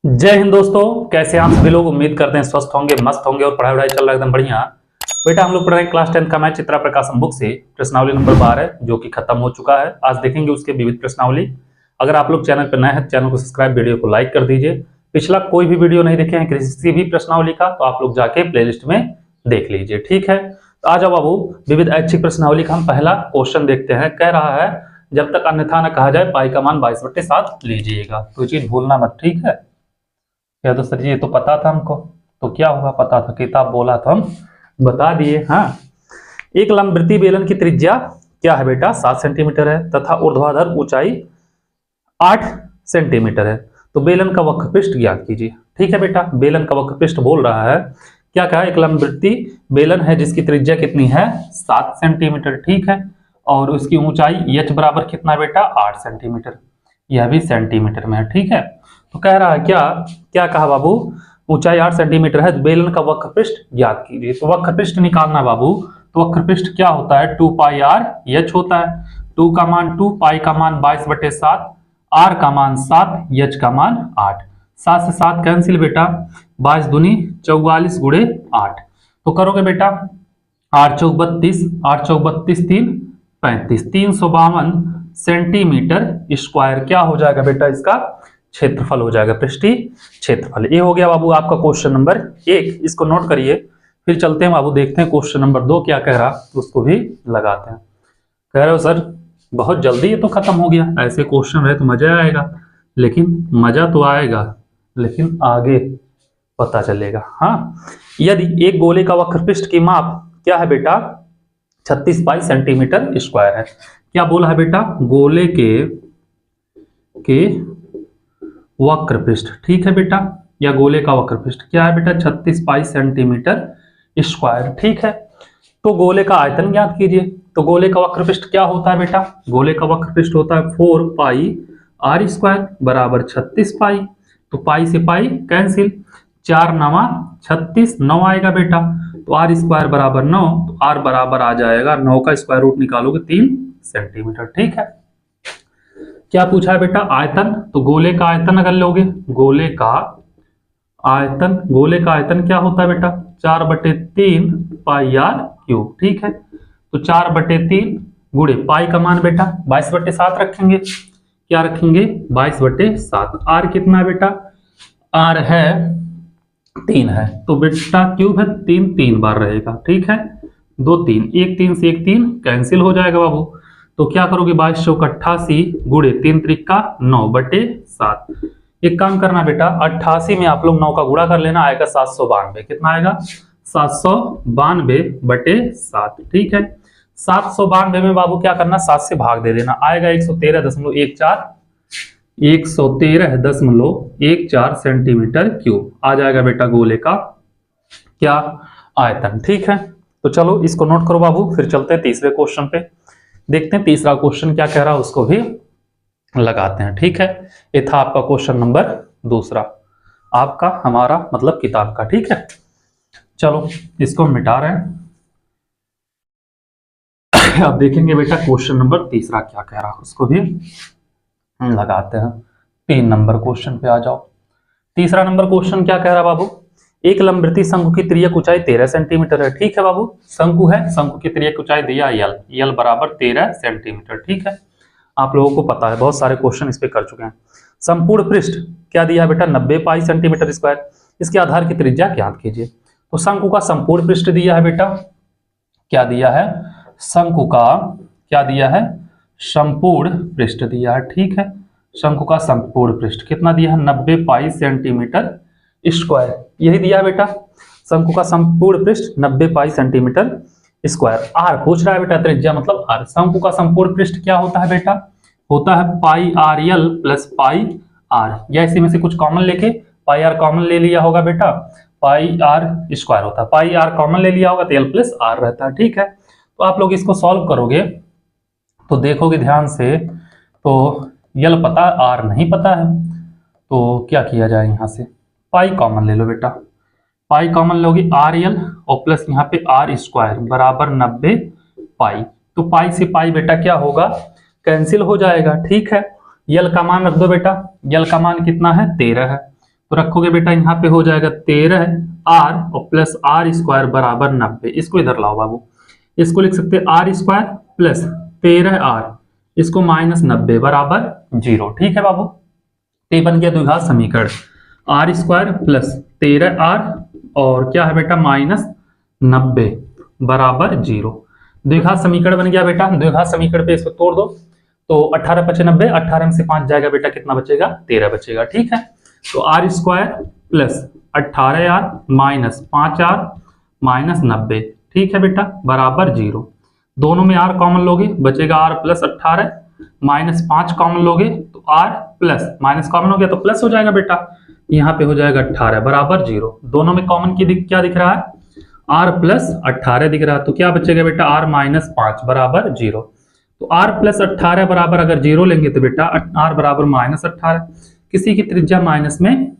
जय हिंद दोस्तों, कैसे हैं आप सभी लोग। उम्मीद करते हैं स्वस्थ होंगे, मस्त होंगे और पढ़ाई वढ़ाई चल रहा है एकदम बढ़िया। बेटा हम लोग पढ़ रहे हैं क्लास 10 का मैथ चित्रा प्रकाशन बुक से प्रश्नावली नंबर 12 जो कि खत्म हो चुका है। आज देखेंगे उसके विविध प्रश्नावली। अगर आप लोग चैनल पर नए हैं तो चैनल को सब्सक्राइब, वीडियो को लाइक कर दीजिए। पिछला कोई भी वीडियो नहीं देखे हैं किसी भी प्रश्नावली का तो आप लोग जाके प्लेलिस्ट में देख लीजिए, ठीक है। तो आ जाओ बाबू, विविध ऐच्छिक प्रश्नावली का हम पहला क्वेश्चन देखते हैं। कह रहा है जब तक अन्यथा न कहा जाए पाई का मान 22/7 लीजिएगा। तो ये चीज भूलना मत, ठीक है। क्या तो सर जी ये तो पता था हमको। तो क्या हुआ, पता था, किताब बोला तो हम बता दिए। हाँ, एक लंबवृत्तीय बेलन की त्रिज्या क्या है बेटा, 7 सेंटीमीटर है तथा ऊर्ध्वाधर ऊंचाई 8 सेंटीमीटर है। तो बेलन का वक्रपृष्ठ ज्ञात कीजिए। ठीक है बेटा, बेलन का वक्रपृष्ठ बोल रहा है, क्या कहा, एक लंबवृत्तीय बेलन है जिसकी त्रिज्या कितनी है, 7 सेंटीमीटर, ठीक है। और उसकी ऊंचाई h बराबर कितना बेटा, 8 सेंटीमीटर। यह भी सेंटीमीटर में है, ठीक है। तो कह रहा है क्या क्या कहा बाबू, ऊंचाई 8 सेंटीमीटर है, बेलन का वक्रपृष्ठ ज्ञात कीजिए। तो वक्रपृष्ठ निकालना बाबू, तो वक्रपृष्ठ क्या होता है, 2 पाई r h होता है। 2 का मान 2, पाई का मान 22/7, r का मान 7, h का मान 8। 7 से 7 कैंसिल बेटा, 22 दूनी 44 गुणे 8। तो करोगे बेटा 8 चौक 32, 8 चौक 32 3 35, 352 सेंटीमीटर स्क्वायर क्या हो जाएगा बेटा, इसका क्षेत्रफल हो जाएगा, पृष्ठीय क्षेत्रफल। ये हो गया बाबू आपका क्वेश्चन नंबर 1, इसको नोट करिए। फिर चलते हैं बाबू, देखते हैं क्वेश्चन नंबर 2 क्या कह रहा, उसको भी लगाते हैं। कह रहे हो सर बहुत जल्दी ये तो खत्म हो गया, ऐसे क्वेश्चन रहे तो मजा आएगा। लेकिन मजा तो आएगा, लेकिन आगे पता चलेगा। हाँ, यदि एक गोले का वक्रपृष्ठ की माप क्या है बेटा, 36 पाई सेंटीमीटर स्क्वायर है। क्या बोला है बेटा, गोले के वक्रपृष्ठ, ठीक है बेटा, या गोले का वक्रपृष्ठ क्या है बेटा, 36 पाई सेंटीमीटर स्क्वायर, ठीक है। तो गोले का आयतन ज्ञात कीजिए। तो गोले का वक्रपृष्ठ क्या होता है बेटा, गोले का वक्रपृष्ठ होता है 4 पाई r स्क्वायर बराबर 36 पाई। तो पाई से पाई कैंसिल, 4 9 36, 9 आएगा बेटा। तो r स्क्वायर बराबर 9, तो r बराबर आ जाएगा 9 का स्क्वायर रूट निकालोगे 3 सेंटीमीटर, ठीक है। क्या पूछा है बेटा, आयतन। तो गोले का आयतन अगर लोगे, गोले का आयतन क्या होता है बेटा, 4/3 पाई r क्यूब, ठीक है। तो 4/3 गुणे पाई का मान बेटा 22/7 रखेंगे। क्या रखेंगे, 22/7। r कितना है बेटा, r है 3 है, तो बेटा क्यूब है 3 3 बार रहेगा, ठीक है। 2 3, 1 3 से 1 3 कैंसिल हो जाएगा बाबू। तो क्या करोगे, 22 चौक 88 गुणे 3 त्रिका 9/7। एक काम करना बेटा, 88 में आप लोग 9 का गुणा कर लेना, आएगा 792। कितना आएगा, 792/7, ठीक है। 792 में बाबू क्या करना, 7 से भाग दे देना, आएगा 113.14, 113.14 सेंटीमीटर क्यूब आ जाएगा बेटा गोले का क्या, आयतन, ठीक है। तो चलो इसको नोट करो बाबू, फिर चलते हैं तीसरे क्वेश्चन पे। देखते हैं तीसरा क्वेश्चन क्या कह रहा है, उसको भी लगाते हैं, ठीक है। ये था आपका क्वेश्चन नंबर 2, आपका हमारा मतलब किताब का, ठीक है। चलो इसको मिटा रहे हैं। अब देखेंगे बेटा क्वेश्चन नंबर 3 क्या कह रहा है, उसको भी लगाते हैं। 3 नंबर क्वेश्चन पे आ जाओ। तीसरा नंबर क्वेश्चन क्या कह रहा है बाबू, एक लंबवृत्तीय शंकु की तिर्यक ऊंचाई 13 सेंटीमीटर है, ठीक है बाबू। शंकु है, शंकु की तिर्यक ऊंचाई दिया l बराबर 13 सेंटीमीटर, ठीक है। आप लोगों को पता है, बहुत सारे क्वेश्चन इस पे कर चुके हैं। संपूर्ण पृष्ठ क्या दिया है बेटा, 90 पाई सेंटीमीटर स्क्वायर। इसके आधार की त्रिज्या ज्ञात कीजिए। तो शंकु का संपूर्ण पृष्ठ दिया है बेटा, क्या दिया है, शंकु का क्या दिया है, संपूर्ण पृष्ठ दिया है, ठीक है। शंकु का संपूर्ण पृष्ठ कितना दिया है, 90 पाई सेंटीमीटर स्क्वायर, यही दिया है बेटा। शंकु का संपूर्ण पृष्ठ 90 पाई सेंटीमीटर स्क्वायर। r पूछ रहा है बेटा, त्रिज्या मतलब r। शंकु का संपूर्ण पृष्ठ क्या होता है बेटा, होता है पाई r l plus pi r, या इसी में से कुछ कॉमन लेके पाई r कॉमन ले लिया होगा बेटा, पाई r स्क्वायर होता है, पाई r कॉमन ले लिया होगा तो l प्लस r रहता है, ठीक है। तो आप लोग इसको सॉल्व करोगे तो देखोगे ध्यान से, तो l पता है, r नहीं पता है, तो क्या किया जाए, यहाँ से पाई कॉमन ले लो बेटा। पाई कॉमन लोगे RL और प्लस यहाँ पे r स्क्वायर बराबर 90 पाई। तो पाई से पाई बेटा क्या होगा, कैंसिल हो जाएगा, ठीक है। यल का मान रख दो बेटा, यल का मान कितना है, 13 है। तो रखोगे बेटा यहाँ पे हो जाएगा 13r और प्लस आर स्क्वायर बराबर 90। इसको इधर लाओ बाबू, इसको लिख सकते हैं आर स्क्वायर प्लस 13r, इसको माइनस 90 बराबर 0। ठीक है बाबू, ये बन गया द्विघात समीकरण, आर स्क्वायर प्लस 13r और क्या है बेटा माइनस 90 बराबर 0। द्विघात समीकरण बन गया बेटा। द्विघात समीकरण पे इसको तोड़ दो तो 18 5 90, 18 में से 5 जाएगा बेटा, कितना बचेगा 13 बचेगा। ठीक है, तो r square plus 18r minus 5r minus 90, ठीक है बेटा, बराबर 0। दोनों में r कॉमन लोगे, बचेगा r प्लस 18 माइनस 5 कॉमन लोगे तो r प्लस माइनस कॉमन हो गया तो प्लस हो जाएगा बेटा, यहाँ पे हो जाएगा 18 बराबर 0। दोनों में कॉमन की क्या दिख रहा है, r प्लस 18 दिख रहा है, तो क्या बचेगा बेटा r माइनस 5 बराबर 0। तो r प्लस 18 बराबर अगर 0 लेंगे तो बेटा r बराबर माइनस 18, किसी की त्रिज्या माइनस में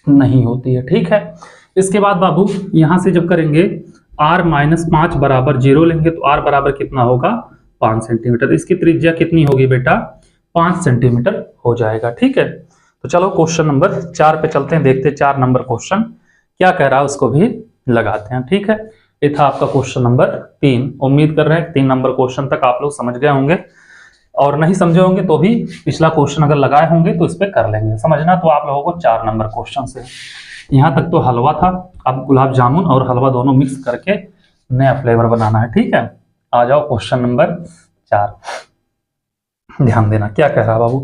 नहीं होती है। ठीक है, इसके बाद बाबू यहां से जब करेंगे r माइनस 5 बराबर 0 लेंगे तो r बराबर कितना होगा 5 सेंटीमीटर। इसकी त्रिज्या कितनी होगी बेटा 5 सेंटीमीटर हो जाएगा। ठीक है, तो चलो क्वेश्चन नंबर 4 पे चलते हैं, देखते हैं 4 नंबर क्वेश्चन क्या कह रहा है उसको भी लगाते हैं। ठीक है, ये था आपका क्वेश्चन नंबर 3। उम्मीद कर रहे हैं 3 नंबर क्वेश्चन तक आप लोग समझ गए होंगे, और नहीं समझे होंगे तो भी पिछला क्वेश्चन अगर लगाए होंगे तो इस पे कर लेंगे। समझना तो आप लोगों को 4 नंबर क्वेश्चन से, यहाँ तक तो हलवा था, अब गुलाब जामुन और हलवा दोनों मिक्स करके नया फ्लेवर बनाना है। ठीक है, आ जाओ क्वेश्चन नंबर 4। ध्यान देना क्या कह रहा है बाबू,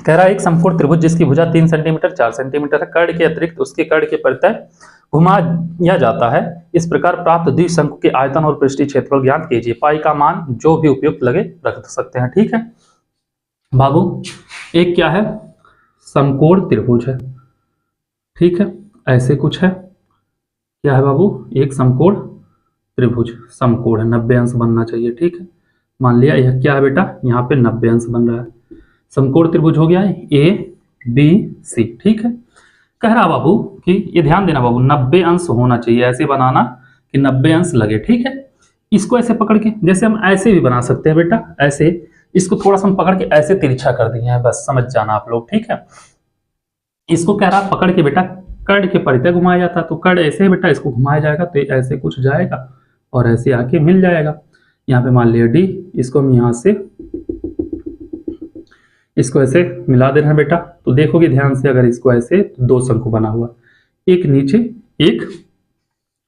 कह रहा है एक समकोण त्रिभुज जिसकी भुजा 3 सेंटीमीटर 4 सेंटीमीटर है, कर्ण के अतिरिक्त उसके कर्ण के परितः घुमाया जाता है। इस प्रकार प्राप्त द्विशंकु के आयतन और पृष्ठीय क्षेत्रफल ज्ञात कीजिए। पाई का मान जो भी उपयुक्त लगे रख सकते हैं। ठीक है बाबू, एक क्या है समकोण त्रिभुज है। ठीक है, ऐसे कुछ है, क्या है बाबू एक समकोण त्रिभुज, समकोण है, 90 अंश बनना चाहिए। ठीक है, मान लिया यह क्या है बेटा, यहाँ पे 90 अंश बन रहा है, समकोण त्रिभुज हो गया है ए बी सी। ठीक है, कह रहा बाबू कि ये ध्यान देना बाबू 90 अंश होना चाहिए, ऐसे बनाना कि 90 अंश लगे। ठीक है, इसको ऐसे पकड़ के, जैसे हम ऐसे भी बना सकते हैं बेटा, ऐसे इसको थोड़ा सा हम पकड़ के ऐसे तिरछा कर दिए हैं, बस समझ जाना आप लोग। ठीक है, इसको कह रहा पकड़ के बेटा कर्ण के परितः घुमाया जाता, तो कर्ण ऐसे है बेटा, इसको घुमाया जाएगा तो ऐसे कुछ जाएगा और ऐसे आके मिल जाएगा। यहाँ पे मान लिया डी, इसको हम यहाँ से इसको ऐसे मिला दे रहे हैं बेटा, तो देखोगे ध्यान से, अगर इसको ऐसे तो 2 शंकु बना हुआ, एक नीचे एक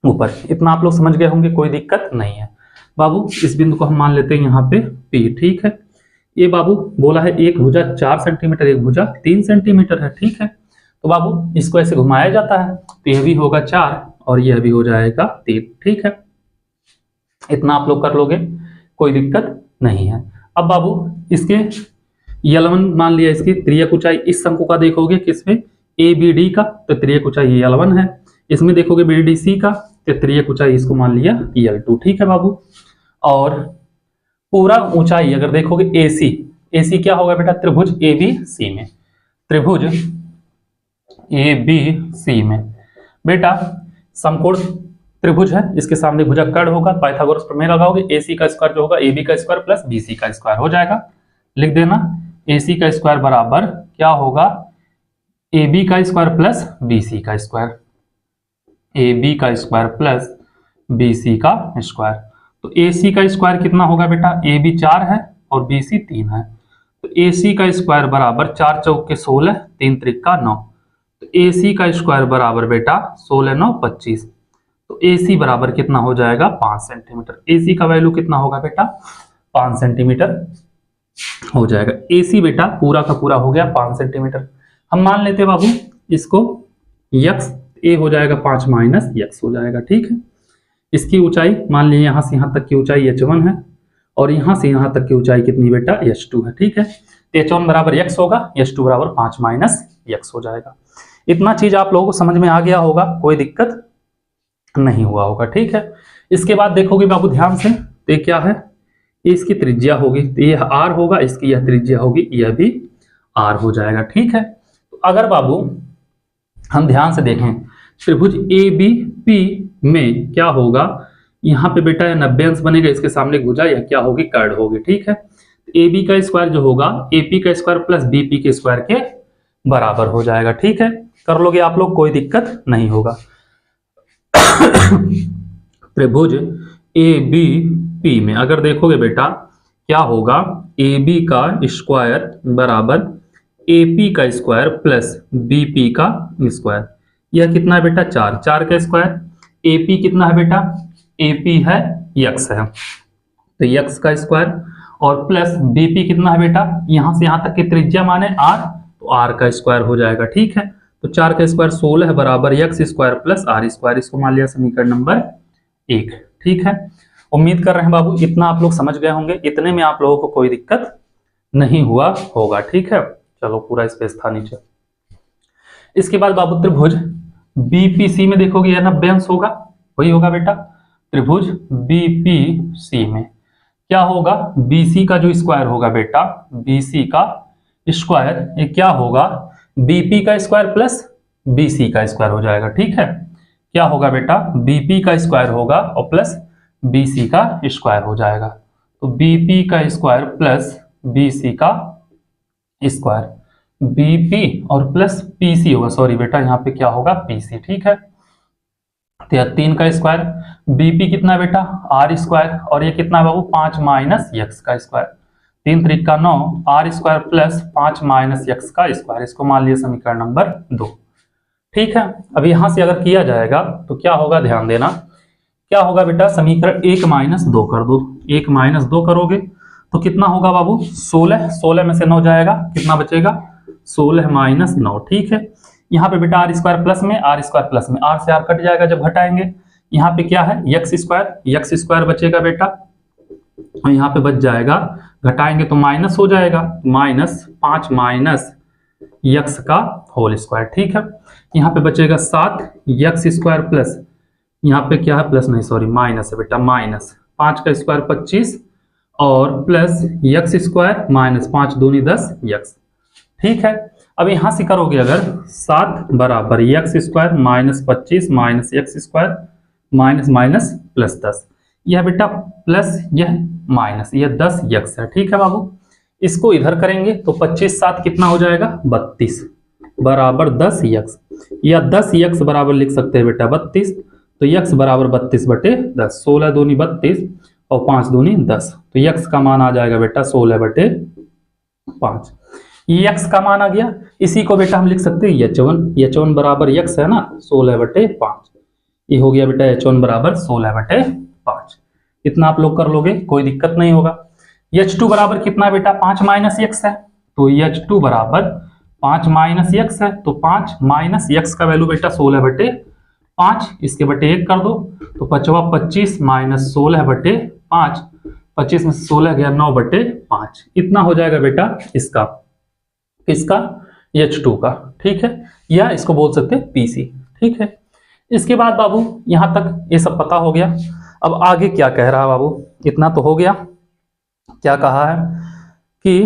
ऊपर। इतना आप लोग समझ गए होंगे, कोई दिक्कत नहीं है बाबू। इस बिंदु को हम मान लेते हैं यहाँ पे P। ठीक है, ये बाबू बोला है एक भुजा 4 सेंटीमीटर एक भुजा 3 सेंटीमीटर है। ठीक है, तो बाबू इसको ऐसे घुमाया जाता है तो यह भी होगा 4 और यह भी हो जाएगा 3। ठीक है, इतना आप लोग कर लोगे, कोई दिक्कत नहीं है। अब बाबू इसके L1 मान लिया, इसकी त्रियक ऊंचाई इस शंकु का देखोगे किसमें ABD का, तो त्रियक ऊंचाई L1 है। इसमें देखोगे BDC का, तो त्रियक ऊंचाई इसको मान लिया L2। ठीक है बाबू, और पूरा ऊंचाई अगर देखोगे AC क्या होगा बेटा त्रिभुज ABC में, त्रिभुज ABC में बेटा समकोण त्रिभुज है, इसके सामने भुजा कर्ण होगा, पाइथागोरस प्रमेय लगाओगे, AC का स्क्वायर जो होगा AB का स्क्वायर प्लस BC का स्क्वायर हो जाएगा। लिख देना AC का स्क्वायर बराबर क्या होगा AB का स्क्वायर प्लस BC का स्क्वायर, AB का स्क्वायर प्लस BC का स्क्वायर। तो AC का स्क्वायर कितना होगा बेटा, AB 4 है और BC 3 है, तो AC का स्क्वायर बराबर 4 चौक के 16 3 त्रिक 9, तो AC का स्क्वायर बराबर बेटा 16 9 25, तो AC बराबर कितना हो जाएगा 5 सेंटीमीटर। AC का वैल्यू कितना होगा बेटा 5 सेंटीमीटर हो जाएगा। AC बेटा पूरा का पूरा हो गया 5 सेंटीमीटर। हम मान लेते हैं बाबू इसको x, a हो जाएगा 5 माइनस x हो जाएगा। ठीक है, इसकी ऊंचाई मान लीजिए यहाँ से यहाँ तक की ऊंचाई h1 है और यहाँ से यहाँ तक की ऊंचाई कितनी बेटा h2 है। ठीक है, तो h1 बराबर x होगा, h2 बराबर 5 माइनस x हो जाएगा। इतना चीज आप लोगों को समझ में आ गया होगा, कोई दिक्कत नहीं हुआ होगा। ठीक है, इसके बाद देखोगे बाबू ध्यान से, तो ये क्या है, इसकी त्रिज्या होगी, तो यह r होगा, इसकी यह त्रिज्या होगी, यह भी r हो जाएगा। ठीक है, तो अगर बाबू हम ध्यान से देखें त्रिभुज ABP में क्या होगा, यहाँ पे बेटा 90 अंश बनेगा, इसके सामने भुजा यह क्या होगी कर्ण होगी। ठीक है, तो AB का स्क्वायर जो होगा AP का स्क्वायर प्लस BP के स्क्वायर के बराबर हो जाएगा। ठीक है, कर लोगे आप लोग, कोई दिक्कत नहीं होगा। त्रिभुज ए बी पी में अगर देखोगे बेटा क्या होगा, ए बी का स्क्वायर बराबर ए पी का स्क्वायर प्लस बी पी का स्क्वायर। यह कितना है बेटा, 4, 4 का स्क्वायर। ए पी कितना है बेटा, ए पी है यक्स है, तो यक्स का स्क्वायर और प्लस बी पी कितना है बेटा, यहां से यहां तक की त्रिज्या माने आर, तो आर का स्क्वायर हो जाएगा। ठीक है, तो 4 का स्क्वायर 16 बराबर x square plus r square. इसको मान लिया समीकरण नंबर 1। ठीक है, उम्मीद कर रहे हैं बाबू इतना आप लोग समझ गए होंगे, इतने में आप लोगों को कोई दिक्कत नहीं हुआ होगा। ठीक है, चलो पूरा स्पेस था नीचे। इसके बाद बाबू त्रिभुज बीपीसी में देखोगे यह 90 अंश होगा, वही होगा बेटा। त्रिभुज बीपीसी में क्या होगा, बीसी का जो स्क्वायर होगा बेटा, बीसी का स्क्वायर ये क्या होगा, बीपी का स्क्वायर प्लस बीसी का स्क्वायर हो जाएगा। ठीक है, क्या होगा बेटा, बीपी का स्क्वायर होगा और प्लस बीसी का स्क्वायर हो जाएगा। तो बीपी का स्क्वायर प्लस बीसी का स्क्वायर, बीपी और प्लस पीसी होगा, सॉरी बेटा यहाँ पे क्या होगा, पीसी। ठीक है, तो यह 3 का स्क्वायर, बीपी कितना है बेटा, आर स्क्वायर, और ये कितना है बाबू, 5 माइनस यक्स का स्क्वायर। 3 3 का 9, r square plus 5 minus x का स्क्वायर। इसको मान लिया समीकरण नंबर 2। ठीक है, अब यहां से अगर किया जाएगा तो क्या होगा, ध्यान देना क्या होगा बेटा, समीकरण 1 माइनस 2 कर दो। 1 माइनस 2 करोगे तो कितना होगा बाबू, 16। 16 में से 9 जाएगा, कितना बचेगा, 16 माइनस 9। ठीक है, यहाँ पे बेटा आर स्क्वायर प्लस में, आर स्क्वायर प्लस में आर से आर कट जाएगा जब घटाएंगे। यहाँ पे क्या है, यक्स स्क्वायर बचेगा बेटा, और यहाँ पे बच जाएगा, घटाएंगे तो माइनस हो जाएगा, माइनस 5 माइनस यक्स का होल स्क्वायर। ठीक है, यहाँ पे बचेगा 7 यक्स स्क्वायर प्लस, यहाँ पे क्या है, प्लस नहीं सॉरी माइनस है बेटा, माइनस 5 का स्क्वायर 25 और प्लस यक्स स्क्वायर माइनस 5 दूनी 10 यक्स। ठीक है, अब यहां से करोगे अगर 7 बराबर x square minus 25 minus x square minus minus plus 10, यह बेटा प्लस यह माइनस, यह 10 यक्स है। ठीक है बाबू, इसको इधर करेंगे तो 25 7 कितना हो जाएगा, 32 बराबर 10 यक्स, या 10 यक्स बराबर लिख सकते हैं बेटा 32, तो यक्स बराबर 32 बटे 10, 16 दूनी 32 और 5 दूनी 10, तो यक्स का मान आ जाएगा बेटा 16 बटे 5। यक्स का मान आ गया, इसी को बेटा हम लिख सकते हैं h1 बराबर यक्स है ना, 16 बटे 5, ये हो गया बेटा h1 बराबर 16 बटे 5। इतना आप लोग कर लोगे, कोई दिक्कत नहीं होगा। h2 बराबर कितना है बेटा, 5 माइनस यक्स है, तो h2 बराबर 5 माइनस यक्स है, तो 5 माइनस यक्स का वैल्यू बेटा 16 बटे 5, इसके बटे 1 कर दो तो 5 25 माइनस 16 बटे 5, 25 में 16 गया 9 बटे 5, इतना हो जाएगा बेटा इसका H2 का। ठीक है, या इसको बोल सकते हैं PC। ठीक है, इसके बाद बाबू यहां तक ये सब पता हो गया। अब आगे क्या कह रहा है बाबू, इतना तो हो गया। क्या कहा है कि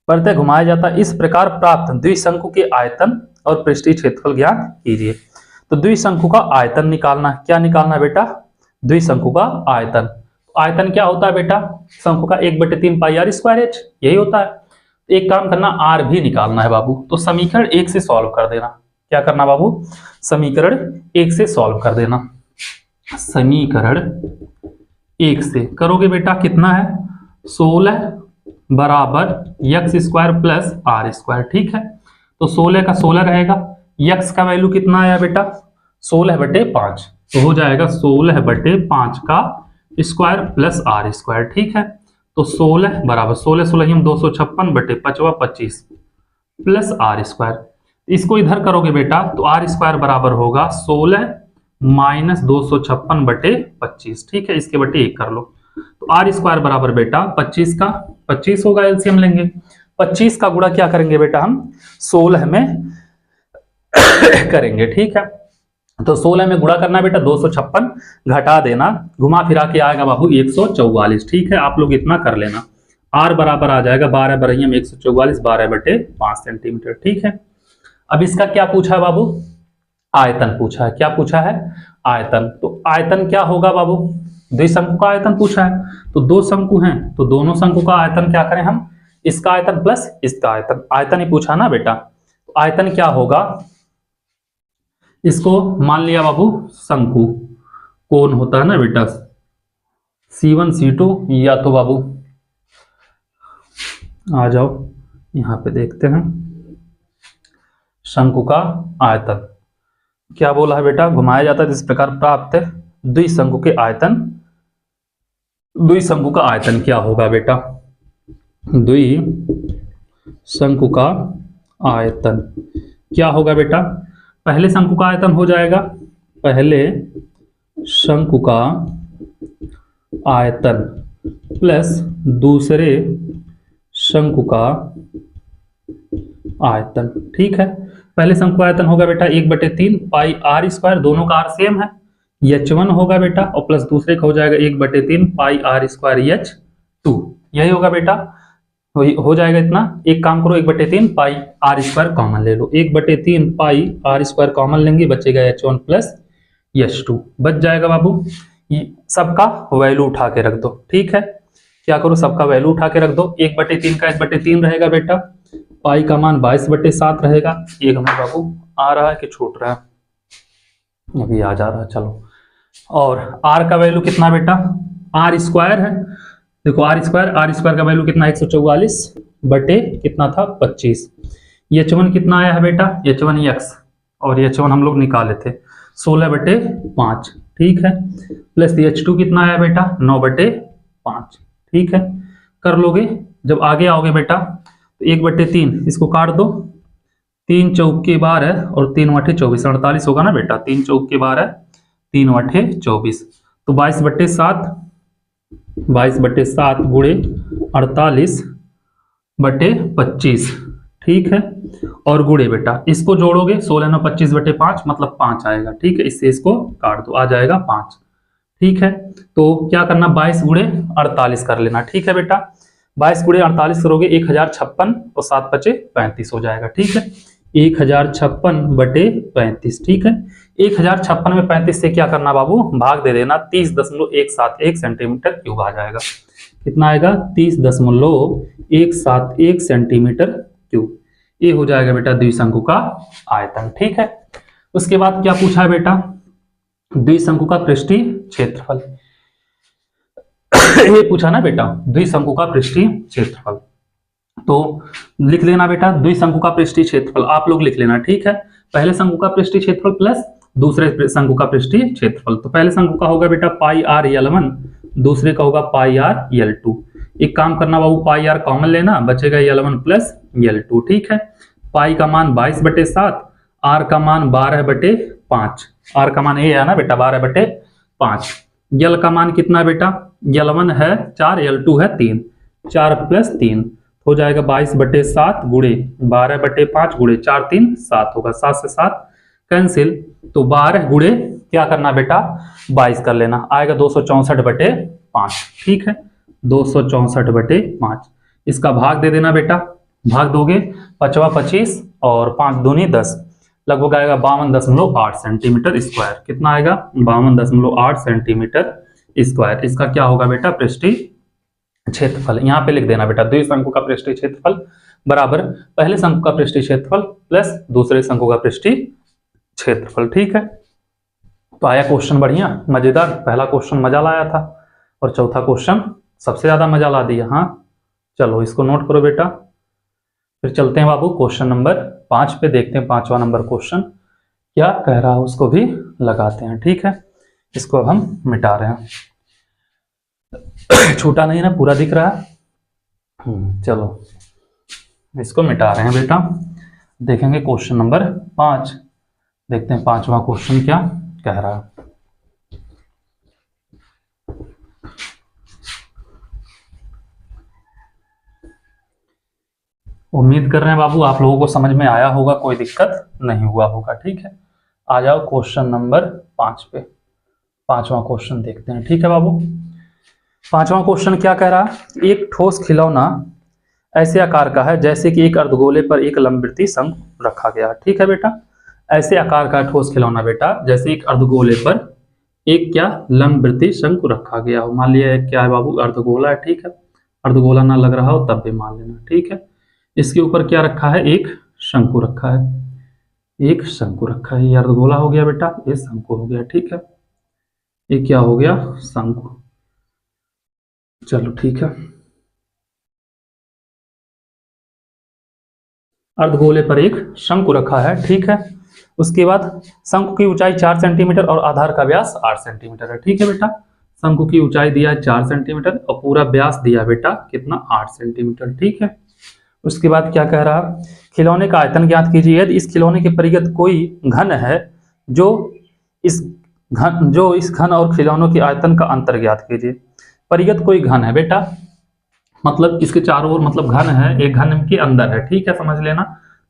प्रत्यय घुमाया जाता इस प्रकार प्राप्त द्विशंकु के आयतन और पृष्ठीय क्षेत्रफल ज्ञात कीजिए। तो द्विशंकु का आयतन निकालना है। क्या निकालना है बेटा, द्विशंकु का आयतन। आयतन क्या होता है बेटा, शंकु का 1/3 पाई आर स्क्वायर h, यही होता है। एक काम करना, आर भी निकालना है बाबू, तो समीकरण 1 से सॉल्व कर देना। क्या करना बाबू, समीकरण 1 से सॉल्व कर देना। समीकरण 1 से करोगे बेटा कितना है, 16 बराबर x square plus r square. ठीक है, तो 16 का 16 रहेगा, यक्स का वैल्यू कितना आया बेटा, 16 बटे 5, तो हो जाएगा 16 बटे 5 का स्क्वायर प्लस आर स्क्वायर। ठीक है, तो 16 बराबर 16 16 हम 256 बटे 5 25 प्लस आर स्क्वायर। इसको इधर करोगे बेटा तो आर स्क्वायर बराबर होगा 16 माइनस 256 बटे 25। ठीक है, इसके बटे 1 कर लो, तो आर स्क्वायर बराबर बेटा 25 का 25 होगा, एलसीएम लेंगे। 25 का गुणा क्या करेंगे बेटा हम 16 में करेंगे। ठीक है, तो 16 में गुणा करना बेटा 256 घटा देना, घुमा फिरा के आएगा बाबू 144। ठीक है, आप लोग इतना कर लेना। आर बराबर आ जाएगा 12 बरहिया में 144, 12 बटे 5 सेंटीमीटर। ठीक है, अब इसका क्या पूछा है बाबू, आयतन पूछा है। क्या पूछा है, आयतन। तो आयतन क्या होगा बाबू, द्विशंकु का आयतन पूछा है, तो दो शंकु हैं तो दोनों शंकु का आयतन क्या करें हम, इसका आयतन प्लस इसका आयतन, आयतन ही पूछा ना बेटा, तो आयतन क्या होगा, इसको मान लिया बाबू शंकु, कोण होता है ना बेटा C1 C2, या तो बाबू आ जाओ यहां पे देखते हैं शंकु का आयतन क्या बोला है बेटा, घुमाया जाता है इस प्रकार प्राप्त है द्विशंकु के आयतन, द्विशंकु का आयतन क्या होगा बेटा, द्विशंकु का आयतन क्या होगा बेटा, पहले शंकु का आयतन हो जाएगा, पहले शंकु का आयतन प्लस दूसरे शंकु का आयतन। ठीक है, पहले शंकु आयतन होगा बेटा 1/3 पाई आर स्क्वायर, दोनों का आर सेम है, H1 होगा बेटा, और प्लस दूसरे का हो जाएगा 1/3 पाई आर स्क्वायर H2, यही होगा बेटा, हो जाएगा इतना। एक काम करो 1/3 पाई आर स्क्वायर कॉमन ले लो, 1/3 पाई आर स्क्वायर कॉमन लेंगे, बचेगा H1 प्लस H2, बच जाएगा बाबू। सबका वैल्यू उठा के रख दो। ठीक है, क्या करो सबका वैल्यू उठा के रख दो, 1/3 का 1/3 रहेगा बेटा, पाई का मान 22/7 रहेगा, ये हमें बाबू आ रहा है कि छूट रहा है, अभी आ जा रहा है, चलो। और आर का वैल्यू कितना बेटा, आर स्क्वायर है, देखो आर स्क्वायर का वैल्यू कितना 144 बटे कितना था 25, H1 कितना आया है बेटा, H1 x, और H1 हम लोग निकाले थे 16/5, ठीक है, प्लस H2 कितना आया बेटा 9/5, ठीक है, कर लोगे। जब आगे आओगे बेटा तो 1/3 इसको काट दो, 3 चौके 12 और 3 8 24, 48 होगा ना बेटा, 3 चौके 12 3 8 24, तो 22/7 गुणे 48/25, ठीक है, और गुणे बेटा इसको जोड़ोगे 16 9 25/5 मतलब 5 आएगा, ठीक है, इससे इसको काट दो, आ जाएगा 5, ठीक है। तो क्या करना 22 गुणे 48 कर लेना, ठीक है बेटा, 22 गुणे 48 करोगे 1056 और 7 बचे 35 हो जाएगा, ठीक है, 1056/35, ठीक है, 1056 में 35 से क्या करना बाबू भाग दे देना, 30.171 सेंटीमीटर क्यूब आ जाएगा, कितना आएगा 30.171 सेंटीमीटर क्यूब, ये हो जाएगा बेटा द्विशंकु का आयतन, ठीक है। उसके बाद क्या पूछा है बेटा, द्विशंकु का पृष्ठीय क्षेत्रफल ये पूछा ना बेटा, द्विशंकु का पृष्ठीय क्षेत्रफल, तो लिख लेना बेटा द्विशंकु का पृष्ठीय क्षेत्रफल, आप लोग लिख लेना, ठीक है, पहले शंकु का पृष्ठीय क्षेत्रफल प्लस दूसरे शंकु का पृष्ठीय क्षेत्रफल, तो पहले शंकु का होगा बेटा पाई आर L1, दूसरे का होगा पाई आर L2, एक काम करना बाबू पाई आर कॉमन लेना, बचेगा L1 प्लस L2, ठीक है, पाई का मान 22/7, आर का मान 12/5, आर का मान ये है ना बेटा 12/5, यल का मान कितना बेटा, L1 है 4, L2 है 3, 4 + 3 हो जाएगा 22/7 गुणे 12/5 गुणे 4 3 7 होगा, 7 से 7 कैंसिल, तो 12 गुणे क्या करना बेटा 22 कर लेना, आएगा 264/5, ठीक है, 264/5, इसका भाग दे देना बेटा, भाग दोगे 5 25 और 5 दूनी 10, लगभग आएगा 52.8 सेंटीमीटर स्क्वायर, कितना आएगा 52.8 सेंटीमीटर स्क्वायर, इसका क्या होगा बेटा पृष्ठीय क्षेत्रफल, यहाँ पे लिख देना बेटा द्विशंकु का पृष्ठीय क्षेत्रफल बराबर पहले शंकु का पृष्ठीय क्षेत्रफल प्लस दूसरे शंकु का पृष्ठीय क्षेत्रफल, ठीक है। तो आया क्वेश्चन बढ़िया मजेदार, पहला क्वेश्चन मजा लाया था और चौथा क्वेश्चन सबसे ज्यादा मजा ला दिया, हाँ चलो इसको नोट करो बेटा, फिर चलते हैं बाबू क्वेश्चन नंबर 5 पे, देखते हैं 5वां नंबर क्वेश्चन क्या कह रहा है उसको भी लगाते हैं, ठीक है, इसको अब हम मिटा रहे हैं, छूटा नहीं ना, पूरा दिख रहा है, चलो इसको मिटा रहे हैं बेटा, देखेंगे क्वेश्चन नंबर 5, देखते हैं 5वां क्वेश्चन क्या कह रहा है। उम्मीद कर रहे हैं बाबू आप लोगों को समझ में आया होगा, कोई दिक्कत नहीं हुआ होगा, ठीक है। आ जाओ क्वेश्चन नंबर 5 पे, 5वां क्वेश्चन देखते हैं, ठीक है बाबू। 5वां क्वेश्चन क्या कह रहा है, एक ठोस खिलौना ऐसे आकार का है जैसे कि एक अर्धगोले पर एक लंबवृत्तीय शंकु रखा गया है, ठीक है बेटा, ऐसे आकार का ठोस खिलौना बेटा जैसे एक अर्धगोले पर एक क्या लंबवृत्तीय शंकु रखा गया हो, मान लिया क्या है बाबू अर्धगोला है, ठीक है, अर्धगोला ना लग रहा हो तब भी मान लेना, ठीक है। इसके ऊपर क्या रखा है, एक शंकु रखा है, एक शंकु रखा है। ये अर्धगोला हो गया बेटा, ये शंकु हो गया, ठीक है। ये क्या हो गया, शंकु। चलो ठीक है। अर्धगोले पर एक शंकु रखा है, ठीक है। उसके बाद शंकु की ऊंचाई 4 सेंटीमीटर और आधार का व्यास 8 सेंटीमीटर है, ठीक है बेटा। शंकु की ऊंचाई दिया है 4 सेंटीमीटर और पूरा व्यास दिया बेटा कितना, 8 सेंटीमीटर, ठीक है। उसके बाद क्या कह रहा, खिलौने का आयतन ज्ञात कीजिए। यदि इस खिलौने के परिगत कोई घन है जो इस घन और खिलौनों के आयतन का अंतर ज्ञात कीजिए। परिगत कोई घन है बेटा, मतलब इसके चारों ओर मतलब घन है, एक घन के अंदर है, ठीक है, समझ लेना।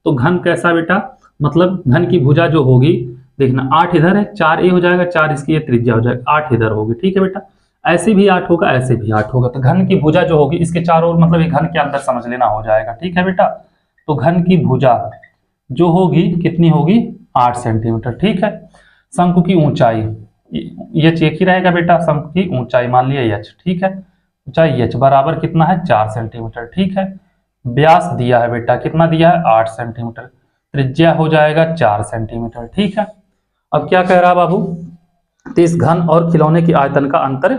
तो घन कैसा बेटा, मतलब घन की भुजा जो होगी, देखना 8 इधर है, 4 ये हो जाएगा, 4 इसकी ये त्रिज्या हो जाएगा, 8 इधर होगी, ठीक है बेटा। ऐसे भी 8 होगा, ऐसे भी 8 होगा। तो घन की भुजा जो होगी इसके चारों ओर मतलब एक घन के अंदर समझ लेना हो जाएगा, ठीक है बेटा। तो घन की भुजा जो होगी कितनी होगी, 8 सेंटीमीटर, ठीक है। शंकु की ऊंचाई एच एक ही रहेगा बेटा, शंकु की ऊंचाई मान लिया एच, ठीक है। ऊंचाई एच बराबर कितना है, 4 सेंटीमीटर, ठीक है। व्यास दिया है बेटा, कितना दिया है, 8 सेंटीमीटर। त्रिज्या हो जाएगा 4 सेंटीमीटर, ठीक है। अब क्या कह रहा बाबू, तो इस घन और खिलौने के आयतन का अंतर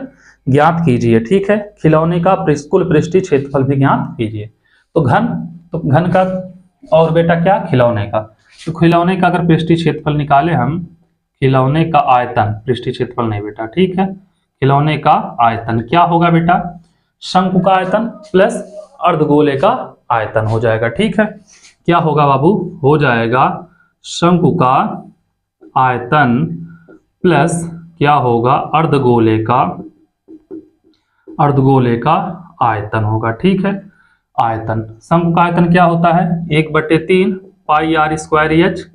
ज्ञात कीजिए, ठीक है। खिलौने का कुल पृष्ठीय क्षेत्रफल भी ज्ञात कीजिए। तो घन का और बेटा क्या, खिलौने का। तो खिलौने का अगर पृष्ठीय क्षेत्रफल निकाले हम, खिलौने का आयतन, पृष्ठीय क्षेत्रफल नहीं बेटा, ठीक है। खिलौने का आयतन क्या होगा बेटा, शंकु का आयतन प्लस अर्धगोले का आयतन हो जाएगा, ठीक है। क्या होगा बाबू, हो जाएगा शंकु का आयतन प्लस क्या होगा, अर्धगोले का आयतन होगा, ठीक है। आयतन, शंकु का आयतन क्या होता है, 1/3 पाई आर स्क्वायर एच।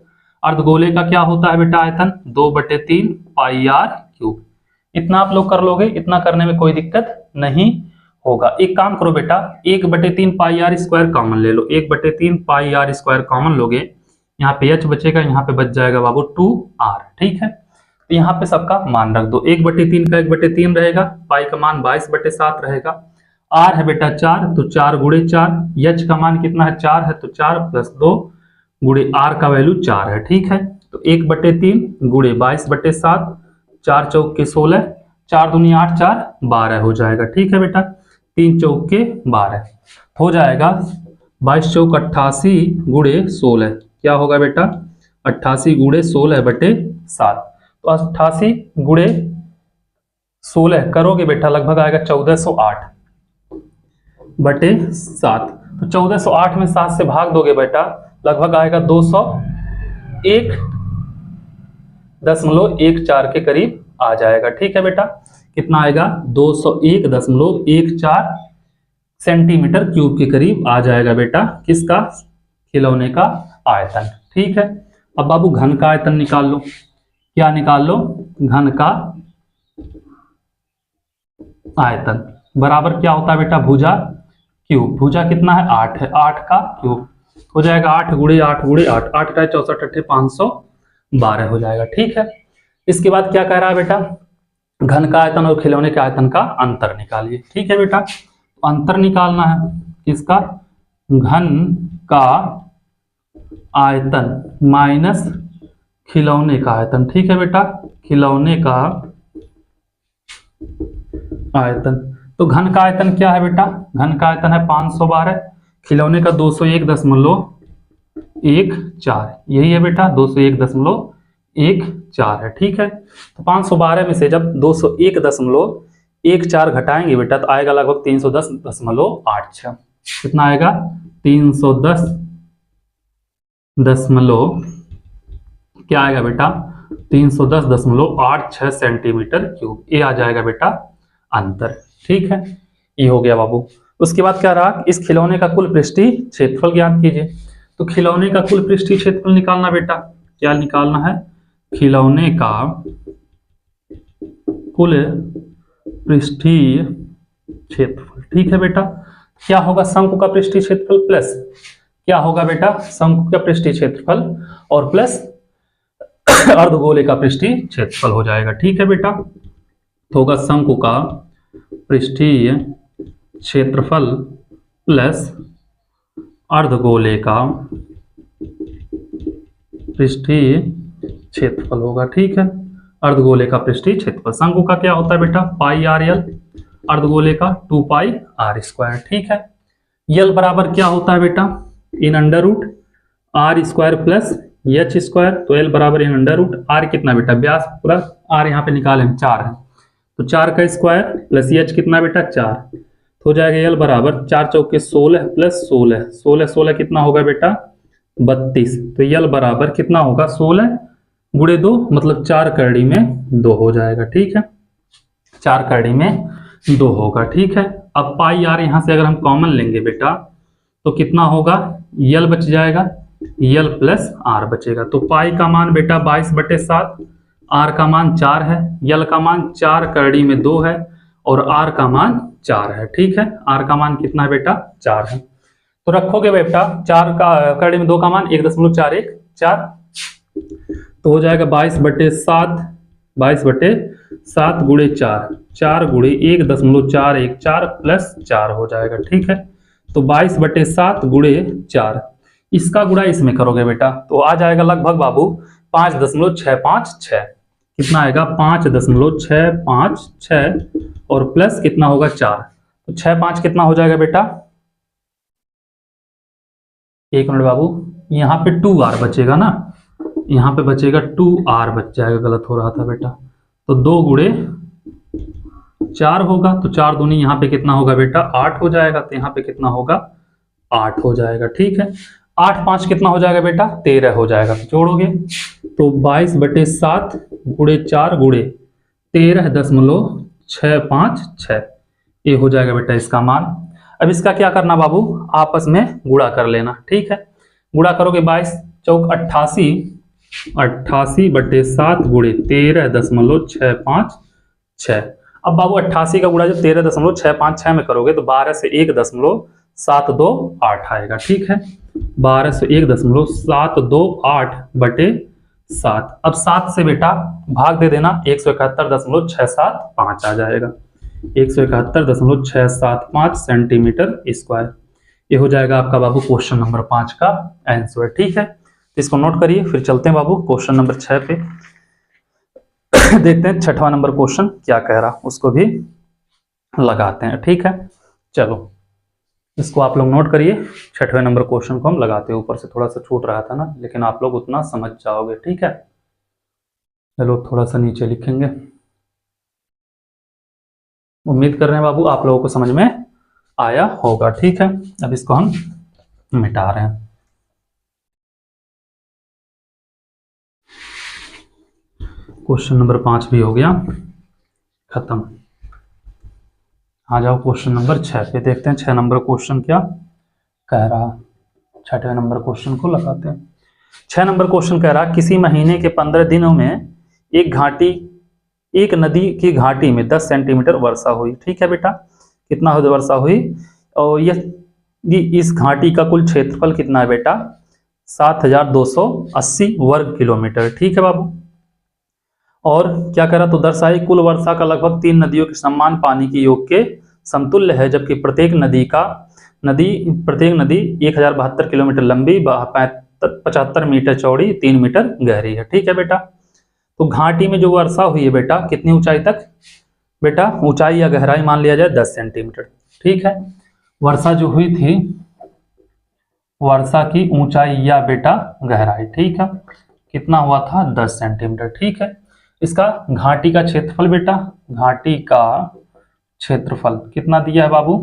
अर्धगोले का क्या होता है बेटा आयतन, 2/3 पाई आर क्यूब। इतना आप लोग कर लोगे, इतना करने में कोई दिक्कत नहीं होगा। एक काम करो बेटा, 1/3 पाई आर स्क्वायर कॉमन ले लो, 1/3 पाई आर स्क्वायर कॉमन लोगे, यहाँ पे एच बचेगा, यहाँ पे बच जाएगा बाबू 2r, ठीक है। तो यहाँ पे सबका मान रख दो, 1/3 का 1/3 रहेगा, पाई का मान 22/7 रहेगा, r है बेटा 4, तो 4 गुणे 4, एच का मान कितना है, 4 है, तो 4 + 2 गुणे r का वैल्यू 4 है, ठीक है। तो 1/3 गुणे 22/7, 4 चौक के 16, 4 दूनी 8, 4 12 हो जाएगा, ठीक है बेटा। 3 चौक के 12 हो जाएगा, 22 चौक 88 गुणे 16, क्या होगा बेटा, 88 गुणे 16/7। तो 88 गुणे 16 करोगे बेटा लगभग आएगा 1408/7। तो 1408 में 7 से भाग दोगे बेटा, लगभग आएगा 201.14 के करीब आ जाएगा, ठीक है बेटा। कितना आएगा, 201.14 सेंटीमीटर क्यूब के करीब आ जाएगा बेटा, किसका, खिलौने का आयतन, ठीक है। अब बाबू घन का आयतन निकाल लो, क्या निकाल लो, घन का आयतन बराबर क्या होता है बेटा, भुजा क्यूब। भुजा कितना है, 8 है, 8 का क्यूब हो जाएगा 8 गुणे 8 गुणे 8, 8 का 64 8 512 हो जाएगा, ठीक है। इसके बाद क्या कह रहा है बेटा, घन का आयतन और खिलौने के आयतन का अंतर निकालिए, ठीक है बेटा। अंतर निकालना है किसका, घन का आयतन माइनस खिलौने का आयतन, ठीक है बेटा। खिलौने का आयतन, तो घन का आयतन क्या है बेटा, घन का आयतन है 512, खिलौने का 201.14, यही है बेटा, 201.14 है, ठीक है। तो 512 में से जब 201.14 घटाएंगे बेटा तो आएगा लगभग 310.86। कितना आएगा, 310 क्या आएगा बेटा, 310.86 सेंटीमीटर क्यूब। ये आ जाएगा बेटा अंतर, ठीक है। ये हो गया बाबू। उसके बाद क्या रहा, इस खिलौने का कुल पृष्ठीय क्षेत्रफल ज्ञात कीजिए। तो खिलौने का कुल पृष्ठीय क्षेत्रफल निकालना बेटा, क्या निकालना है, खिलौने का कुल पृष्ठीय क्षेत्रफल, ठीक है बेटा। क्या होगा, शंकु का पृष्ठीय क्षेत्रफल प्लस क्या होगा बेटा, शंकु का पृष्ठीय क्षेत्रफल और प्लस अर्धगोले का पृष्ठीय क्षेत्रफल हो जाएगा, ठीक है बेटा। तो होगा शंकु का पृष्ठीय क्षेत्रफल प्लस अर्धगोले का पृष्ठीय क्षेत्रफल होगा। ठीक है, अर्धगोले का पृष्ठीय क्षेत्रफल। शंकु का क्या होता है बेटा, पाई आर एल, अर्धगोले का 2 पाई आर स्क्वायर। ठीक है, यल बराबर क्या होता है बेटा, in under root r square plus h square. तो एल बराबर इन अंडर रूट आर कितना बेटा, व्यास पूरा आर यहाँ पे निकाले 4 है, तो 4 का स्क्वायर प्लस एच कितना बेटा 4, तो हो जाएगा एल बराबर 4 चौके 16 प्लस 16, 16 16 कितना होगा बेटा 32। तो यल बराबर कितना होगा 16 गुणे 2 मतलब 4 करड़ी में 2 हो जाएगा। ठीक है, 4 करड़ी में 2 होगा। ठीक है, अब पाई आर यहाँ से अगर हम कॉमन लेंगे बेटा तो कितना होगा, यल बच जाएगा, यल प्लस आर बचेगा। तो पाई का मान बेटा 22/7, आर का मान 4 है, यल का मान 4 करड़ी में 2 है और आर का मान 4 है। ठीक है, आर का मान कितना है बेटा 4 है। तो रखोगे बेटा 4 का करड़ी में 2 का मान 1.414, तो हो जाएगा 22/7, 22/7 गुणे 4, 4 गुणे 1.414 प्लस 4 हो जाएगा। ठीक है, तो 22/7 गुणे 4, इसका गुणा इसमें करोगे बेटा तो आ जाएगा लगभग बाबू 5.656, कितना आएगा 5.656 और प्लस कितना होगा 4, तो 6 5 कितना हो जाएगा बेटा, एक मिनट बाबू, यहाँ पे 2r बचेगा ना, यहाँ पे बचेगा 2r बच जाएगा, गलत हो रहा था बेटा, तो 2 गुणे 4 होगा, तो 4 दूनी यहाँ पे कितना होगा बेटा 8 हो जाएगा, तो यहाँ पे कितना होगा 8 हो जाएगा। ठीक है, 8 5 कितना हो जाएगा बेटा 13 हो जाएगा, तो जोड़ोगे तो 22/7 गुणे 4 गुणे 13.656, ये हो जाएगा बेटा इसका मान। अब इसका क्या करना बाबू, आपस में गुणा कर लेना। ठीक है, गुणा करोगे 22 चौक 88, 88/7 गुणे 13.656। अब बाबू 88 का गुणा जब 13.656 में करोगे तो 12 से 1.728 आएगा। ठीक है, 12 से 1.728/7। अब 7 से बेटा भाग दे देना, 171.675 आ जाएगा, 171.675 सेंटीमीटर स्क्वायर। ये हो जाएगा आपका बाबू क्वेश्चन नंबर 5 का आंसर। ठीक है, इसको नोट करिए, फिर चलते हैं बाबू क्वेश्चन नंबर 6 पे। देखते हैं 6वां नंबर क्वेश्चन क्या कह रहा, उसको भी लगाते हैं। ठीक है, चलो इसको आप लोग नोट करिए, 6वें नंबर क्वेश्चन को हम लगाते हैं। ऊपर से थोड़ा सा छूट रहा था ना, लेकिन आप लोग उतना समझ जाओगे। ठीक है, चलो थोड़ा सा नीचे लिखेंगे। उम्मीद कर रहे हैं बाबू आप लोगों को समझ में आया होगा। ठीक है, अब इसको हम मिटा रहे हैं। क्वेश्चन नंबर 5 भी हो गया खत्म। आ जाओ क्वेश्चन नंबर 6 पे, देखते हैं 6 नंबर क्वेश्चन क्या कह रहा। 6वें नंबर क्वेश्चन को लगाते हैं। 6 नंबर क्वेश्चन कह रहा, किसी महीने के 15 दिनों में एक नदी की घाटी में 10 सेंटीमीटर वर्षा हुई। ठीक है बेटा, कितना वर्षा हुई, और इस घाटी का कुल क्षेत्रफल कितना है बेटा 7280 वर्ग किलोमीटर। ठीक है बाबू, और क्या करा तो दर्शाई कुल वर्षा का लगभग 3 नदियों के समान पानी के योग के समतुल्य है, जबकि प्रत्येक नदी 1072 किलोमीटर लंबी, 75 मीटर चौड़ी, 3 मीटर गहरी है। ठीक है बेटा, तो घाटी में जो वर्षा हुई है बेटा कितनी ऊंचाई तक बेटा, ऊंचाई या गहराई मान लिया जाए 10 सेंटीमीटर। ठीक है, वर्षा जो हुई थी, वर्षा की ऊंचाई या बेटा गहराई, ठीक है, कितना हुआ था 10 सेंटीमीटर। ठीक है, इसका घाटी का क्षेत्रफल बेटा, घाटी का क्षेत्रफल कितना दिया है बाबू,